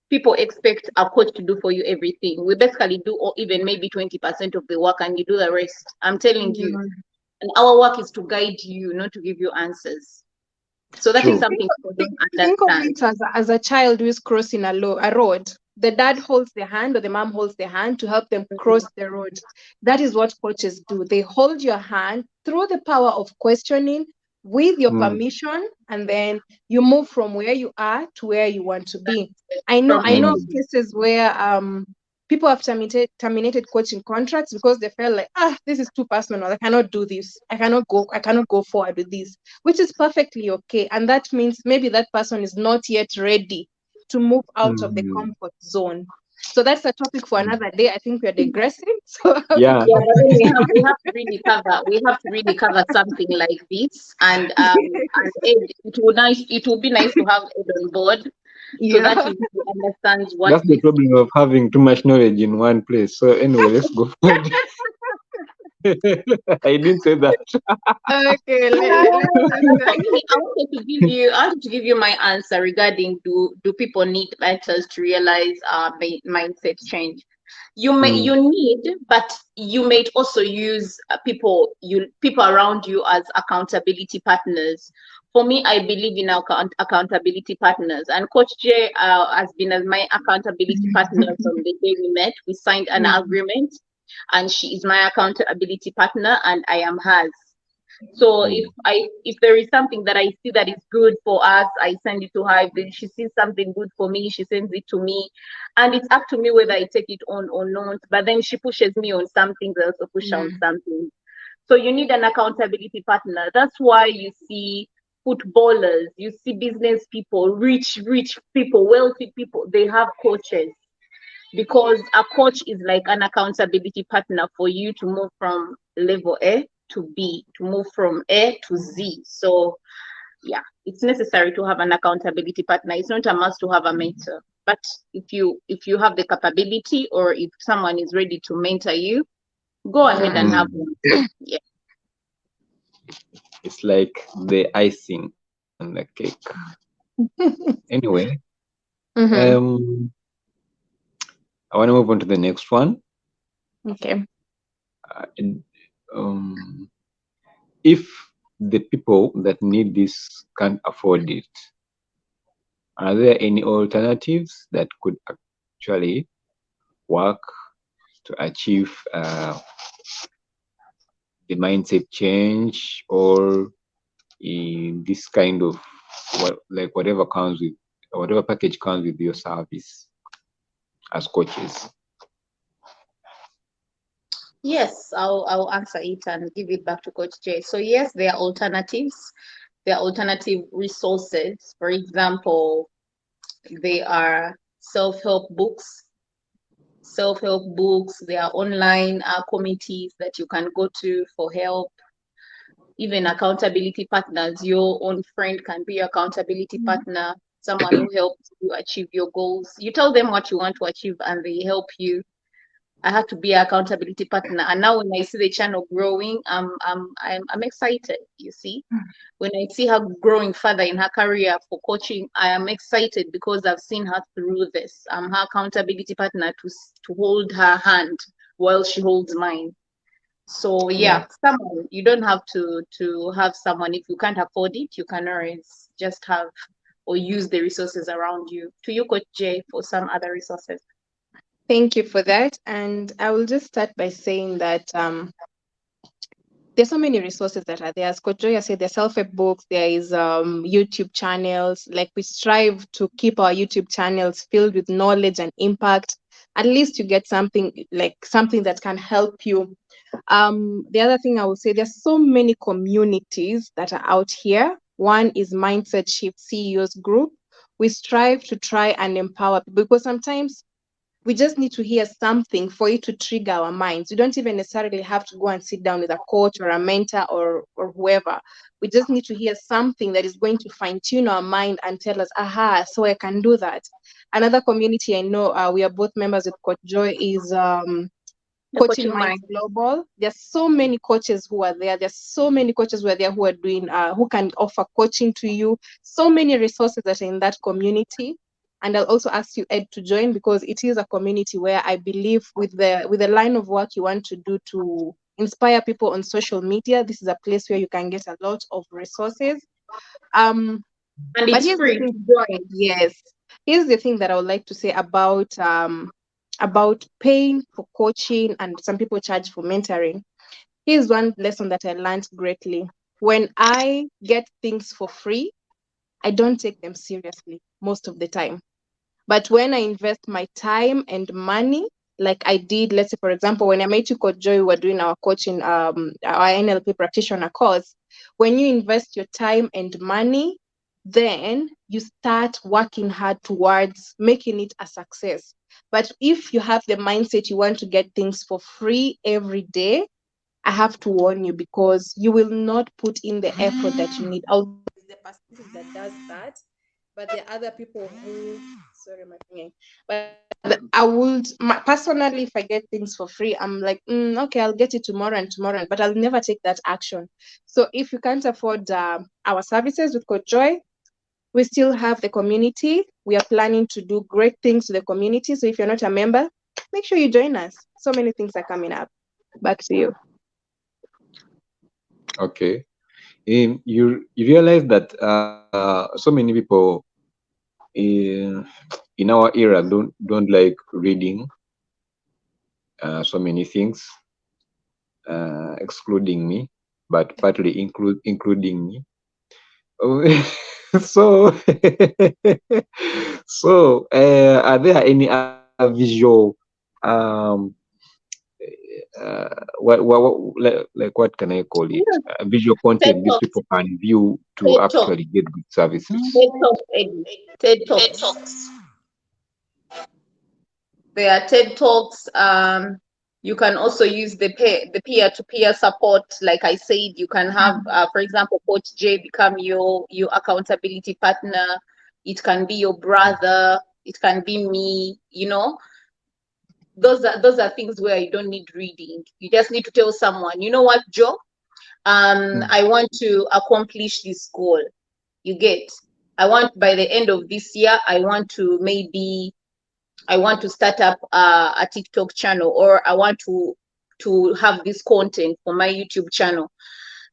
people expect a coach to do for you everything. We basically do, or even maybe 20% of the work, and you do the rest. I'm telling you. Yeah. And our work is to guide you, not to give you answers. So that is true. something people Think, don't think of understand. it as a child who is crossing a road. The dad holds the hand or the mom holds the hand to help them cross the road. That is what coaches do. They hold your hand through the power of questioning with your Mm, permission, and then you move from where you are to where you want to be. I know From I A know to of mm, Z. cases where people have terminated coaching contracts because they felt like, this is too personal. I cannot do this. I cannot go forward with this, which is perfectly okay. And that means maybe that person is not yet ready to move out of the mm, comfort zone. So that's a topic for mm. another day. I think we're digressing. So I'll be Yeah, Yeah, but then quiet. we have to really cover something like this. And it would be nice to have Ed on board so that Yeah. he understands what that's the this. problem of having too much knowledge in one place. So anyway, let's go forward. I didn't say that. Okay. Let's And for me, I wanted to give you my answer regarding do people need mentors to realize mindset change? Mm, You need, but you may also use people around you as accountability partners. For me, I believe in accountability partners, and Coach J has been as my accountability partner from the day we met. We signed an Mm, agreement, and she is my accountability partner, and I am hers. So mm, if there is something that I see that is good for us, I send it to her. If she sees something good for me, she sends it to me. And it's up to me whether I take it on or not. But then she pushes me on some things, I also push her on mm, some things. So you need an accountability partner. That's why you see footballers, you see business people, rich people, wealthy people, they have coaches, because a coach is like an accountability partner for you to move from level A to B, to move from A to Z. So yeah, it's necessary to have an accountability partner. It's not a must to have a mentor. But if you have the capability, or if someone is ready to mentor you, go ahead and have mm. one. Yeah. It's like the icing on the cake. Anyway, mhm. um, I want to move on to the next one. Okay. And, um, if the people that need this can't afford it, are there any alternatives that could actually work to achieve the mindset change, or in this kind of whatever comes with whatever package comes with your service as coaches? Yes, I'll answer it and give it back to Coach Jay. So yes, there are alternatives. There are alternative resources. For example, they are self-help books. Self-help books. There are online committees that you can go to for help. Even accountability partners. Your own friend can be your accountability partner. Someone who helps you achieve your goals. You tell them what you want to achieve, and they help you. I have to be an accountability partner. And now when I see the channel growing, I'm excited. You see, when I see her growing further in her career for coaching, I am excited because I've seen her through this. I'm her accountability partner to hold her hand while she holds mine. So Yeah. yeah, someone, you don't have to have someone. If you can't afford it, you can always just have or use the resources around you. To you, Coach Jay, for some other resources. Thank you for that. And I will just start by saying that there's so many resources that are there. As Coach Joya said, there's self-help books, there is YouTube channels. Like, we strive to keep our YouTube channels filled with knowledge and impact. At least you get something, like something that can help you. The other thing I will say, there's so many communities that are out here. One is Mindset Shift CEOs Group. We strive to try and empower people, because sometimes We just need to hear something for it to trigger our minds. You don't even necessarily have to go and sit down with a coach or a mentor or whoever. We just need to hear something that is going to fine tune our mind and tell us, aha, so I can do that. Another community I know, we are both members with Coach Joy, is The Coaching coaching Minds mind. Global. There's so many coaches who are there. There's so many coaches who are there who are doing, who can offer coaching to you. So many resources that are in that community. And I'll also ask you, Ed, to join, because it is a community where I believe with the line of work you want to do to inspire people on social media, this is a place where you can get a lot of resources. Um, And but it's here's the free thing. to join. Yes, here's the thing that I would like to say about paying for coaching, and some people charge for mentoring. Here's one lesson that I learned greatly. When I get things for free, I don't take them seriously most of the time. But when I invest my time and money, like I did, let's say, for example, when I met you, Coach Joy, we were doing our coaching, our NLP practitioner course. When you invest your time and money, then you start working hard towards making it a success. But if you have the mindset you want to get things for free every day, I have to warn you, because you will not put in the effort that you need. Although the percentage that does that, but there are other people who, sorry, my finger. But I would personally, if I get things for free, I'm like, okay, I'll get it tomorrow and tomorrow, but I'll never take that action. So if you can't afford our services with Coach Joy, we still have the community. We are planning to do great things to the community. So if you're not a member, make sure you join us. So many things are coming up. Back to you. Okay. You realize that so many people in our era don't like reading so many things, excluding me, but partly including me. Oh, so so are there any other visual um like what can I call it, Yeah. visual TED content these Talks. people can view to TED Talks. actually get good services? TED Talks, Eddie. TED Talks. There are TED Talks. You can also use the peer-to-peer support. Like I said, you can have, for example, Coach J become your accountability partner. It can be your brother. It can be me. You know, those are things where you don't need reading. You just need to tell someone, you know what, Joe? I want to accomplish this goal. You get. I want by the end of this year, I want to start up a TikTok channel, or I want to have this content for my YouTube channel.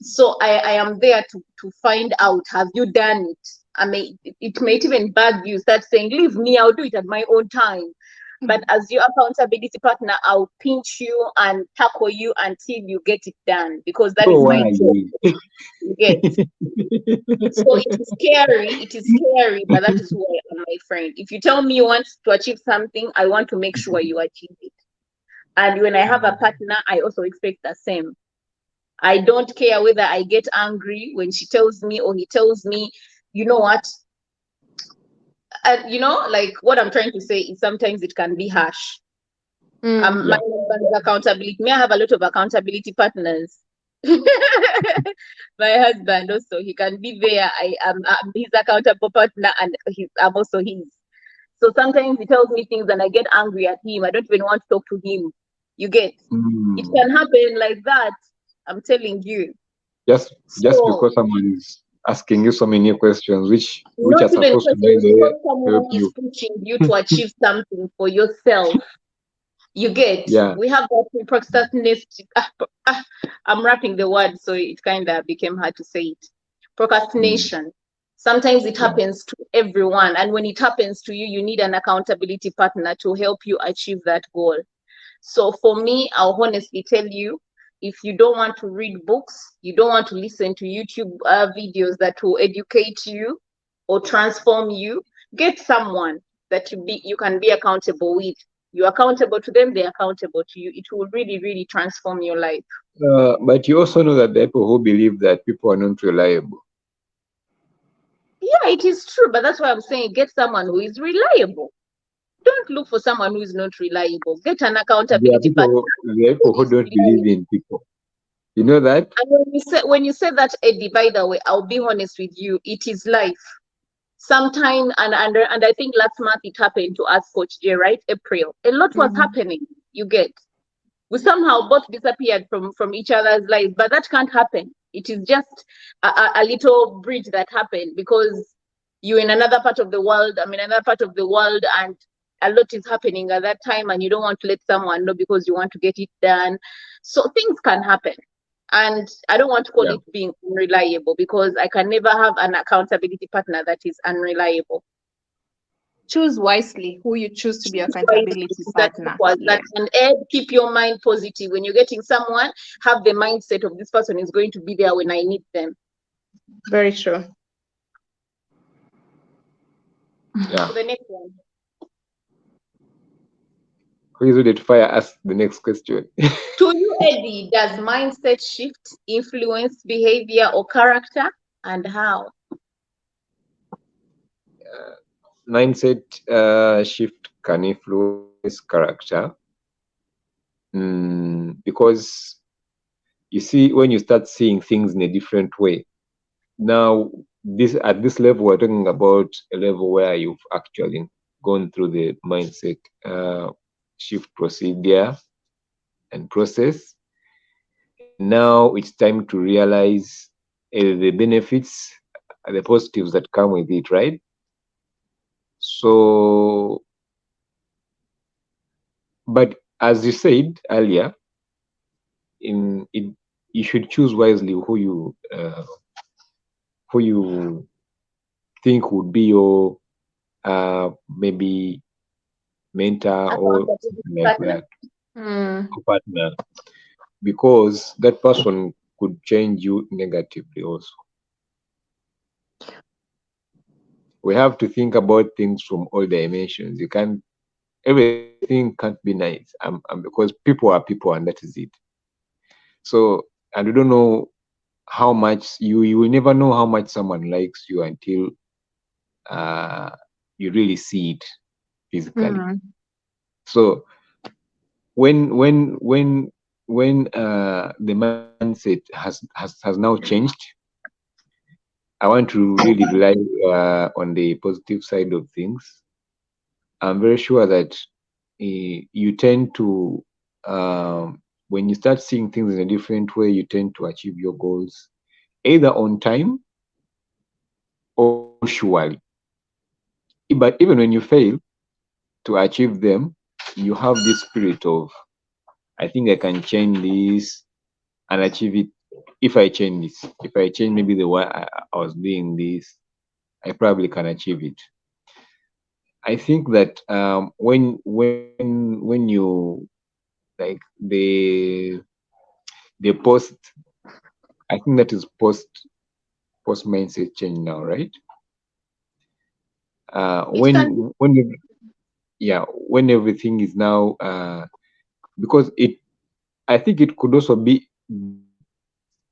So I am there to find out, have you done it? I mean, it may even bug you, start saying, leave me, I'll do it at my own time. But as your accountability partner, I'll pinch you and tackle you until you get it done, because that is So my why? job. You get. So it is scary, but that is who I am, my friend. If you tell me you want to achieve something, I want to make sure you achieve it. And when I have a partner, I also expect the same. I don't care whether I get angry when she tells me or he tells me, you know what? And like what I'm trying to say is sometimes it can be harsh. Mm. My Yeah. husband's accountability. May I have a lot of accountability partners? My husband also, he can be there. I'm his accountable partner, and I'm also his. So sometimes he tells me things and I get angry at him. I don't even want to talk to him. You get. It Mm. can happen like that. I'm telling you. Just So because someone is asking you so many questions, which not are even supposed to, by questions, the way, because help someone is you. pushing you to achieve something for yourself. You get. Yeah. We have that procrastination. I'm wrapping the word, so it kind of became hard to say it. Mm. Procrastination. Sometimes it Yeah. happens to everyone, and when it happens to you, you need an accountability partner to help you achieve that goal. So for me, I'll honestly tell you, if you don't want to read books, you don't want to listen to YouTube videos that will educate you or transform you, get someone that you can be accountable with. You're accountable to them, they're accountable to you. It will really, really transform your life. But you also know that there are people who believe that people are not reliable. Yeah, it is true, but that's why I'm saying get someone who is reliable. Don't look for someone who is not reliable. Get an There are accountability partner people who who is don't believe reliable. in people. You know that? And when you say that, Eddie, by the way, I'll be honest with you, it is life. Sometime and I think last month it happened to us, Coach J, right? April. A lot was Mm-hmm. happening. You get, we somehow both disappeared from each other's lives, but that can't happen. It is just a little bridge that happened because you're in another part of the world, I'm in another part of the world, and a lot is happening at that time, and you don't want to let someone know because you want to get it done. So things can happen. And I don't want to call Yeah. it being unreliable, because I can never have an accountability partner that is unreliable. Choose wisely who you choose to be your Why accountability that partner. was that. Yeah, And Ed, keep your mind positive. When you're getting someone, have the mindset of this person is going to be there when I need them. very true. Yeah. So the next one. Who is ready to fire us the next question? To you, Eddie, does mindset shift influence behavior or character, and how? Mindset shift can influence character. Because you see, when you start seeing things in a different way, now this at this level, we're talking about a level where you've actually gone through the mindset shift procedure and process. Now it's time to realize the benefits, the positives that come with it, right? So, but as you said earlier, in it, you should choose wisely who you think would be your maybe mentor or Accountability something like partner. that, Mm. or partner, because that person could change you negatively also. We have to think about things from all dimensions. You can't, everything can't be nice, because people are people and that is it. So, and you don't know how much you will never know how much someone likes you until uh, you really see it physically. Mm. So when the mindset has now changed, I want to really rely on the positive side of things. I'm very sure that you tend to when you start seeing things in a different way, you tend to achieve your goals either on time or punctually. But even when you fail to achieve them, you have this spirit of, I think I can change this and achieve it. If I change this, if I change maybe the way I was doing this, I probably can achieve it. I think that when you like the post, I think that is post mindset change now, right? It can be. Yeah, when everything is now because it, I think it could also be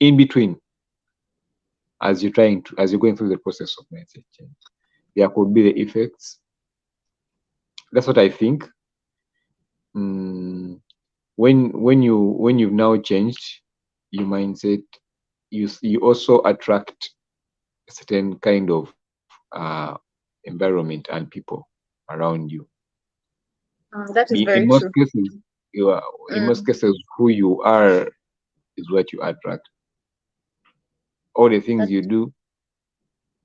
in between as you're going through the process of mindset change. There could be the effects. That's what I think. Mm, when you've now changed your mindset, you also attract a certain kind of environment and people around you. That is In very most true. cases, you are in most Mm, cases who you are is what you attract. All the things that you do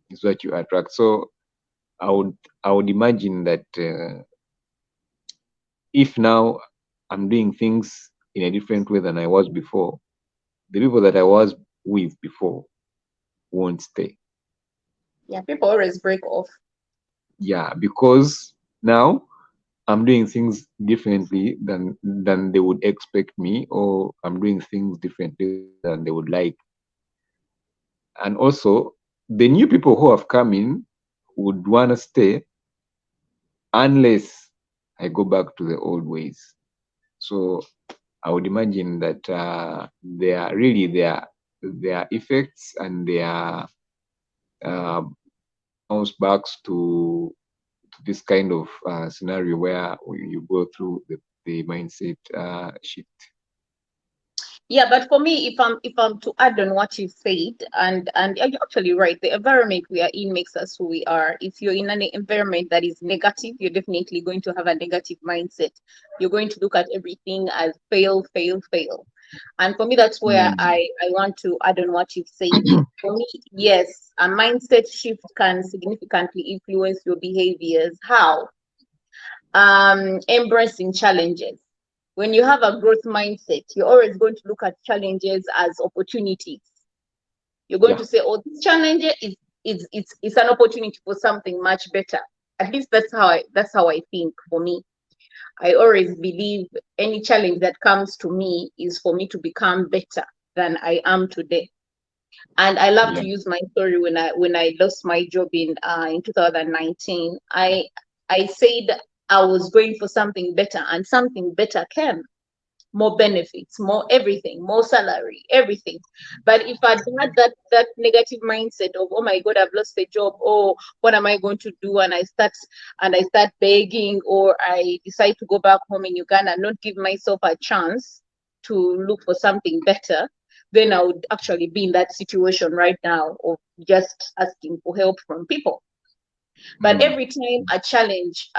is what you attract. So I would I would imagine that if now I'm doing things in a different way than I was before, the people that I was with before won't stay. yeah, people always break off. Yeah, because now I'm doing things differently than they would expect me, or I'm doing things differently than they would like. And also, the new people who have come in would want to stay unless I go back to the old ways. So I would imagine that there are really their effects and their bounce backs to this kind of scenario where you go through the mindset shift? Yeah, but for me, if I'm to add on what you said, and you're actually right, the environment we are in makes us who we are. If you're in an environment that is negative, you're definitely going to have a negative mindset. You're going to look at everything as fail, fail, fail. And for me, that's where Mm. I want to add on what you've said. For me, yes, a mindset shift can significantly influence your behaviors. How? Embracing challenges. When you have a growth mindset, you're always going to look at challenges as opportunities. You're going Yeah. to say, "Oh, this challenge is an opportunity for something much better." At least that's how I think. For me, I always believe any challenge that comes to me is for me to become better than I am today. And I love Yeah. to use my story. When I lost my job in 2019, I said I was going for something better, and something better came. More benefits, more everything, more salary, everything. But if I'd had that negative mindset of, oh my God, I've lost a job, oh, what am I going to do? And I start begging, or I decide to go back home in Uganda and not give myself a chance to look for something better, then I would actually be in that situation right now of just asking for help from people. But Mm. every time a challenge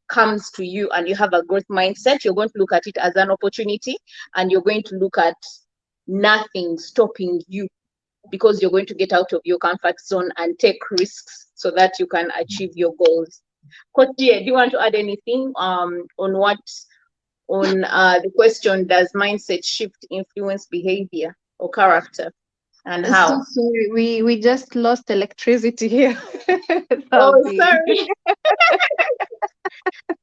comes to you and you have a growth mindset, you're going to look at it as an opportunity, and you're going to look at nothing stopping you, because you're going to get out of your comfort zone and take risks so that you can achieve your goals. Coach Jay, do you want to add anything on the question, does mindset shift influence behavior or character, and So how? sorry, we just lost electricity here. Oh, Southeast. sorry.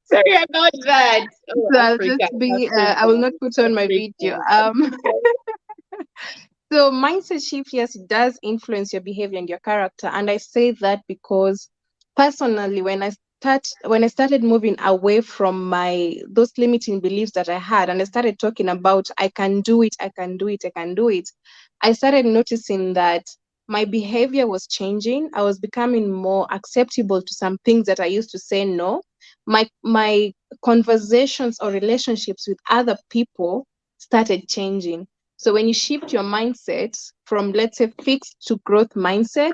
Sorry about that. Oh, So I'll Africa, just be, I will Africa, not put on my video. Africa. So mindset shift, yes, it does influence your behavior and your character. And I say that because personally, when I started moving away from my those limiting beliefs that I had, and I started talking about I can do it, I can do it, I can do it, I started noticing that my behavior was changing. I was becoming more acceptable to some things that I used to say no. My conversations or relationships with other people started changing. So when you shift your mindset from, let's say, fixed to growth mindset,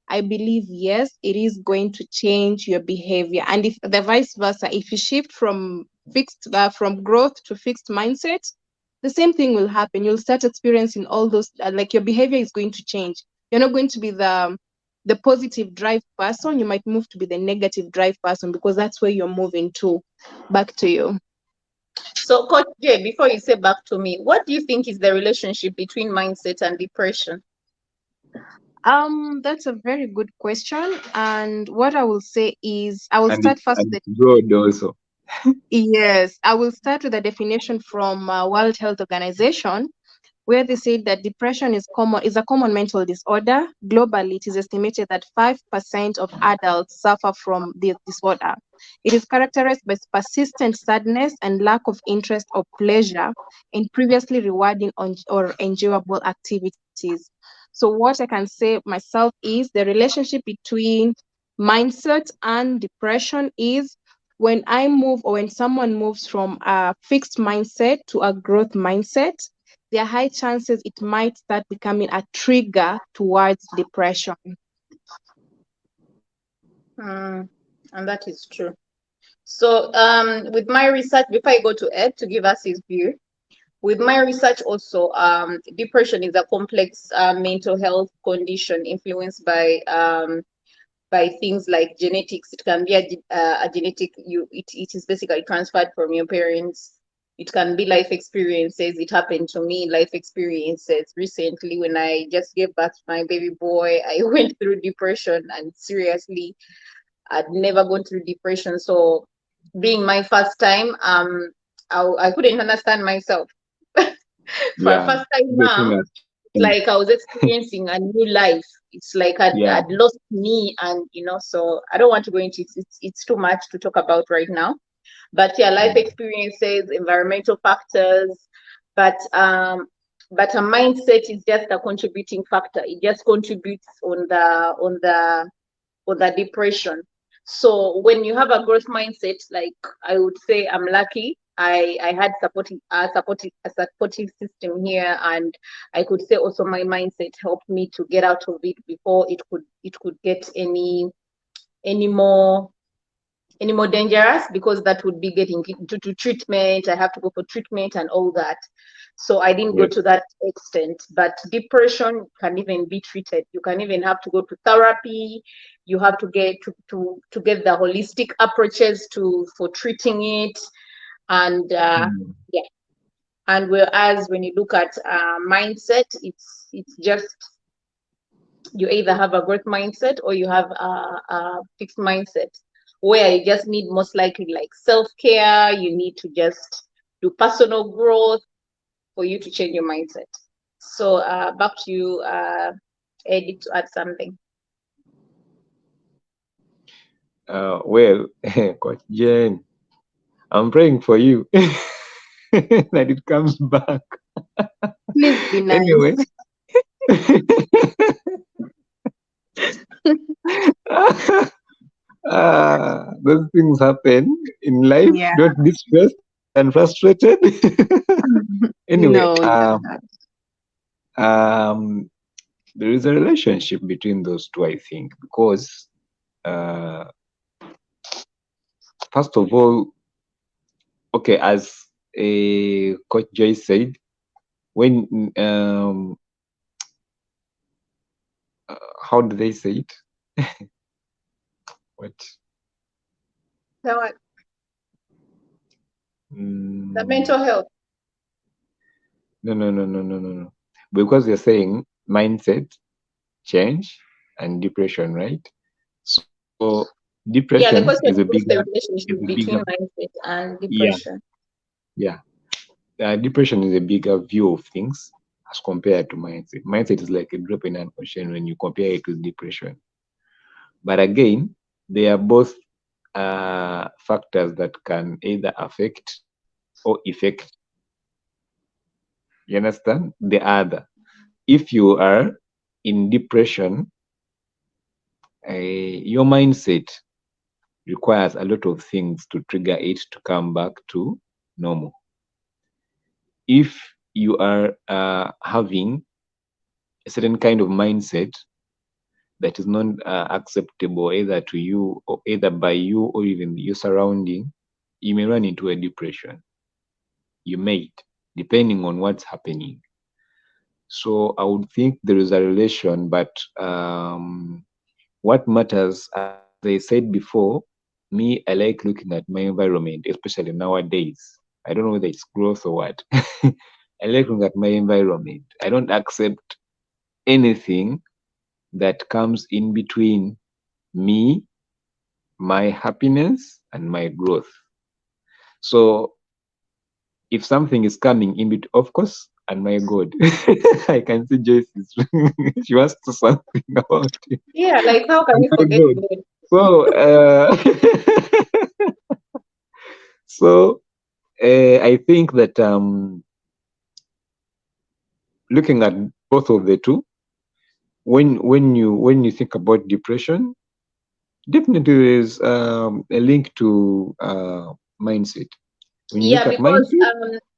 I believe, yes, it is going to change your behavior. And if the vice versa, if you shift from growth to fixed mindset, the same thing will happen. You'll start experiencing all those, like your behavior is going to change. You're not going to be the positive drive person. You might move to be the negative drive person, because that's where you're moving to. Back to you. So, Coach Jay, before you say back to me, what do you think is the relationship between mindset and depression? That's a very good question. And what I will say is, I will And start first with it's broad also. yes, I will start with a definition from World Health Organization, where they say that depression is a common mental disorder. Globally, it is estimated that 5% of adults suffer from this disorder. It is characterized by persistent sadness and lack of interest or pleasure in previously rewarding or enjoyable activities. So what I can say myself is the relationship between mindset and depression is when I move, or when someone moves from a fixed mindset to a growth mindset, there are high chances it might start becoming a trigger towards depression. Mm, and that is true. So, with my research, before I go to Ed to give us his view, with my research also, depression is a complex mental health condition influenced by things like genetics. It can be a genetic, it is basically transferred from your parents. It can be life experiences. It happened to me, life experiences. Recently, when I just gave birth to my baby boy, I went through depression, and seriously, I'd never gone through depression. So being my first time, I couldn't understand myself. For a Yeah. first time Everything mom, has it's changed. like I was experiencing a new life. It's like Yeah. I'd lost me, and so I don't want to go into it. It's too much to talk about right now. But yeah, life Mm. experiences, environmental factors, but but a mindset is just a contributing factor. It just contributes on the depression. So when you have a growth mindset, like I would say, I'm lucky. I had a supportive system here, and I could say also my mindset helped me to get out of it before it could get any more any more dangerous, because that would be getting into to treatment. I have to go for treatment and all that. So I didn't go Yes. to that extent. But depression can even be treated. You can even have to go to therapy. You have to get to get the holistic approaches to for treating it. And Mm. yeah. And whereas when you look at mindset, it's just you either have a growth mindset or you have a fixed mindset, where you just need most likely like self-care. You need to just do personal growth for you to change your mindset. So back to you, Eddie, to add something. Well, Coach Jane, I'm praying for you that it comes back. Please be nice. Anyway, those things happen in life. Yeah. Don't be stressed and frustrated. Anyway, No, it's not. um, there is a relationship between those two, I think, because uh, first of all, okay, as Coach Joyce said, when how do they say it? What? The, the Mm, mental health. no. Because you're saying mindset change and depression, right? So Yeah, the depression question is a was the bigger, relationship is a between bigger, mindset and yeah, depression. yeah. Depression is a bigger view of things as compared to mindset. Mindset is like a drop in an ocean when you compare it with depression. But again, they are both factors that can either affect or effect. You understand? The other. If you are in depression, your mindset requires a lot of things to trigger it to come back to normal. If you are having a certain kind of mindset that is not acceptable either to you or either by you or even your surrounding, you may run into a depression. You may, depending on what's happening. So I would think there is a relation, but what matters, as I said before, me, I like looking at my environment, especially nowadays. I don't know whether it's growth or what. I like looking at my environment. I don't accept anything that comes in between me, my happiness, and my growth. So if something is coming in between, of course, and my God, I can see Joyce is she wants to something about it. Yeah, like how can And you my forget God. God? So, so I think that looking at both of the two, when you think about depression, definitely there is a link to mindset. When you look Yeah, at because mindset,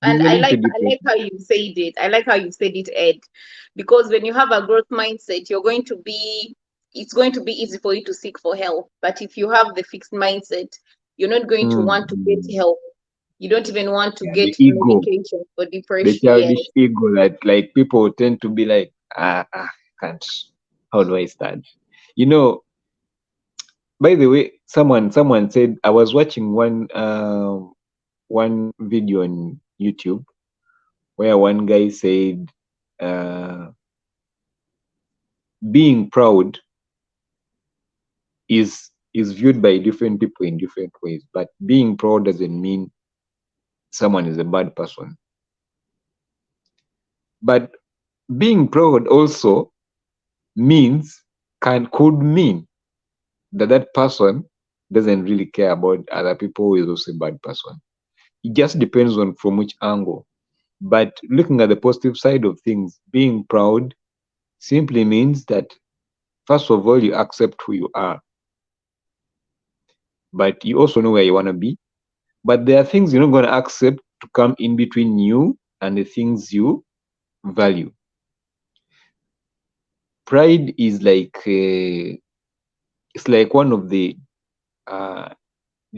and there's a link to I like depression. how you said it. I like how you said it, Ed. Because when you have a growth mindset, it's going to be easy for you to seek for help. But if you have the fixed mindset, you're not going to want to get Mm. help. You don't even want to Yeah, get the ego, medication for the depression. Yes. childish ego that like people tend to be like, can't. How do I start? You know, by the way, someone said I was watching one video on YouTube where one guy said uh, being proud is viewed by different people in different ways, but being proud doesn't mean someone is a bad person. But being proud also means could mean that that person doesn't really care about other people who is also a bad person. It just depends on from which angle. But looking at the positive side of things, being proud simply means that first of all you accept who you are. but you also know where you want to be. But there are things you're not going to accept to come in between you and the things you value. Pride is like it's like one of the uh,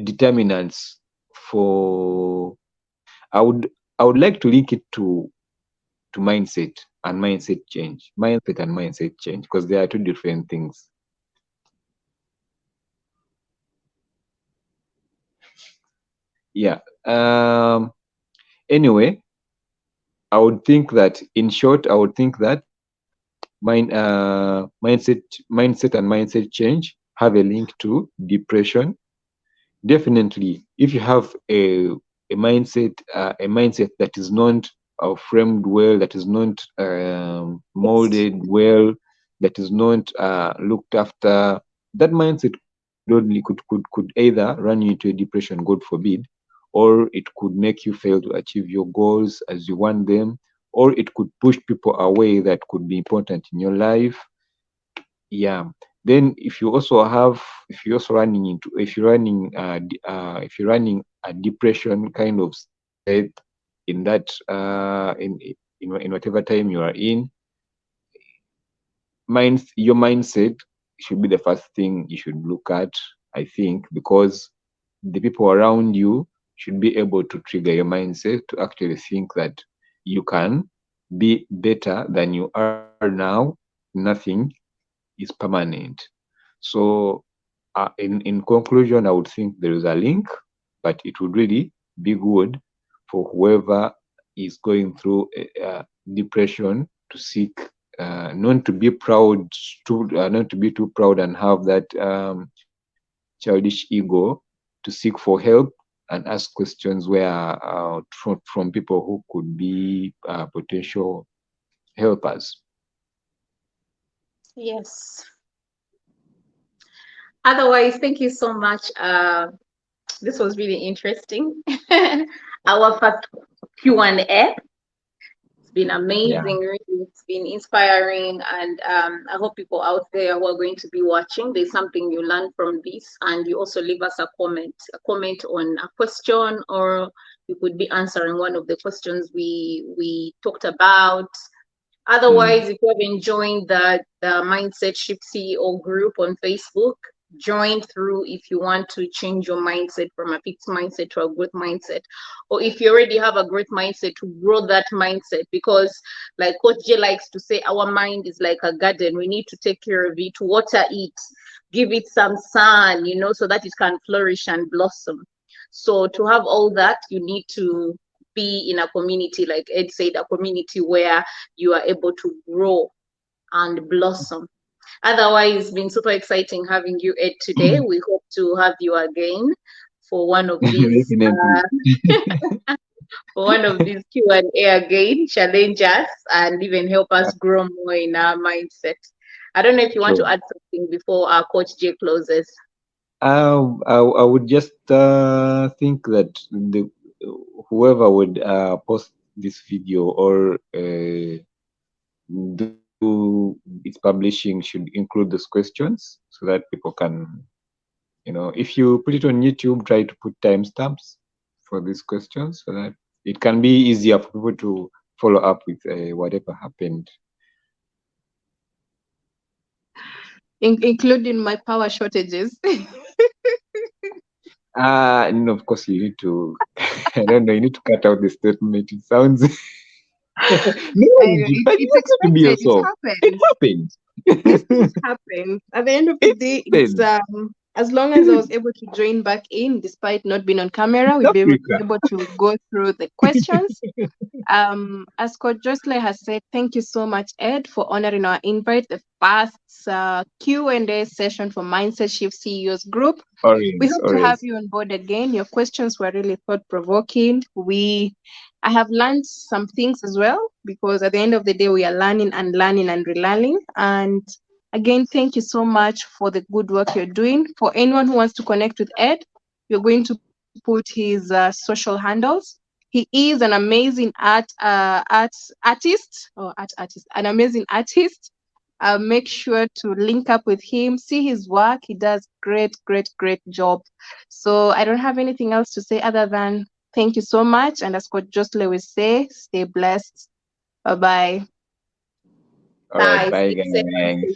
determinants for. I would like to link it to mindset and mindset change, because they are two different things. Yeah. Anyway, I would think that, in short, I would think that mindset and mindset change have a link to depression. Definitely, if you have a mindset that is not framed well, that is not molded well, that is not looked after, that mindset could either run you into a depression, God forbid, or it could make you fail to achieve your goals as you want them, or it could push people away that could be important in your life. Yeah. Then if you're also running into if you're running a depression kind of state in that in whatever time you are in, your mindset should be the first thing you should look at, I think, because the people around you should be able to trigger your mindset to actually think that you can be better than you are now. Nothing is permanent. So, in conclusion, I would think there is a link, but it would really be good for whoever is going through depression to seek, not to be proud, not to be too proud and have that childish ego, to seek for help and ask questions where from people who could be potential helpers. Yes. Otherwise, thank you so much. This was really interesting. Our first Q&A. It's been Yeah. amazing, really. It's been inspiring, and I hope people out there who are going to be watching, there's something you learn from this, and you also leave us a comment on a question, or you could be answering one of the questions we talked about. Mm. Otherwise, if you have enjoyed the Mindset Shift CEO group on Facebook, join through if you want to change your mindset from a fixed mindset to a growth mindset. Or if you already have a growth mindset, to grow that mindset. Because, like Coach J likes to say, our mind is like a garden. We need to take care of it, water it, give it some sun, so that it can flourish and blossom. So, to have all that, you need to be in a community, like Ed said, a community where you are able to grow and blossom. Otherwise, it's been super exciting having you, Ed, today. We hope to have you again for one of these Definitely. Q&A again, challenge us and even help us grow more in our mindset. I don't know if you want to Sure. add something before our Coach J closes. I would just think that whoever would post this video or do its publishing should include those questions so that people can, if you put it on YouTube, try to put timestamps for these questions so that it can be easier for people to follow up with whatever happened. Including my power shortages. No, of course you need to. I don't know. You need to cut out the statement. It sounds. No, but it It's doesn't have to be expected. It yourself. It happens. happened. These things happen. At the end of the It day, it's happened. as long as I was able to join back in, despite not being on camera, we'd be Africa. able to go through the questions. As Coach Joyceloyk has said, thank you so much, Ed, for honoring our invite, the first Q&A session for Mindset Shift CEOs group. We Always, hope to have always. you on board again. Your questions were really thought-provoking. I have learned some things as well, because at the end of the day, we are learning and relearning. And again, thank you so much for the good work you're doing. For anyone who wants to connect with Ed, we're going to put his social handles. He is an amazing art artist, an amazing artist. Make sure to link up with him, see his work. He does great, great, great job. So I don't have anything else to say other than thank you so much. And as Coach Joyceloyk will say, stay blessed. Bye-bye. All right, Bye. bye Stay safe and guys. stay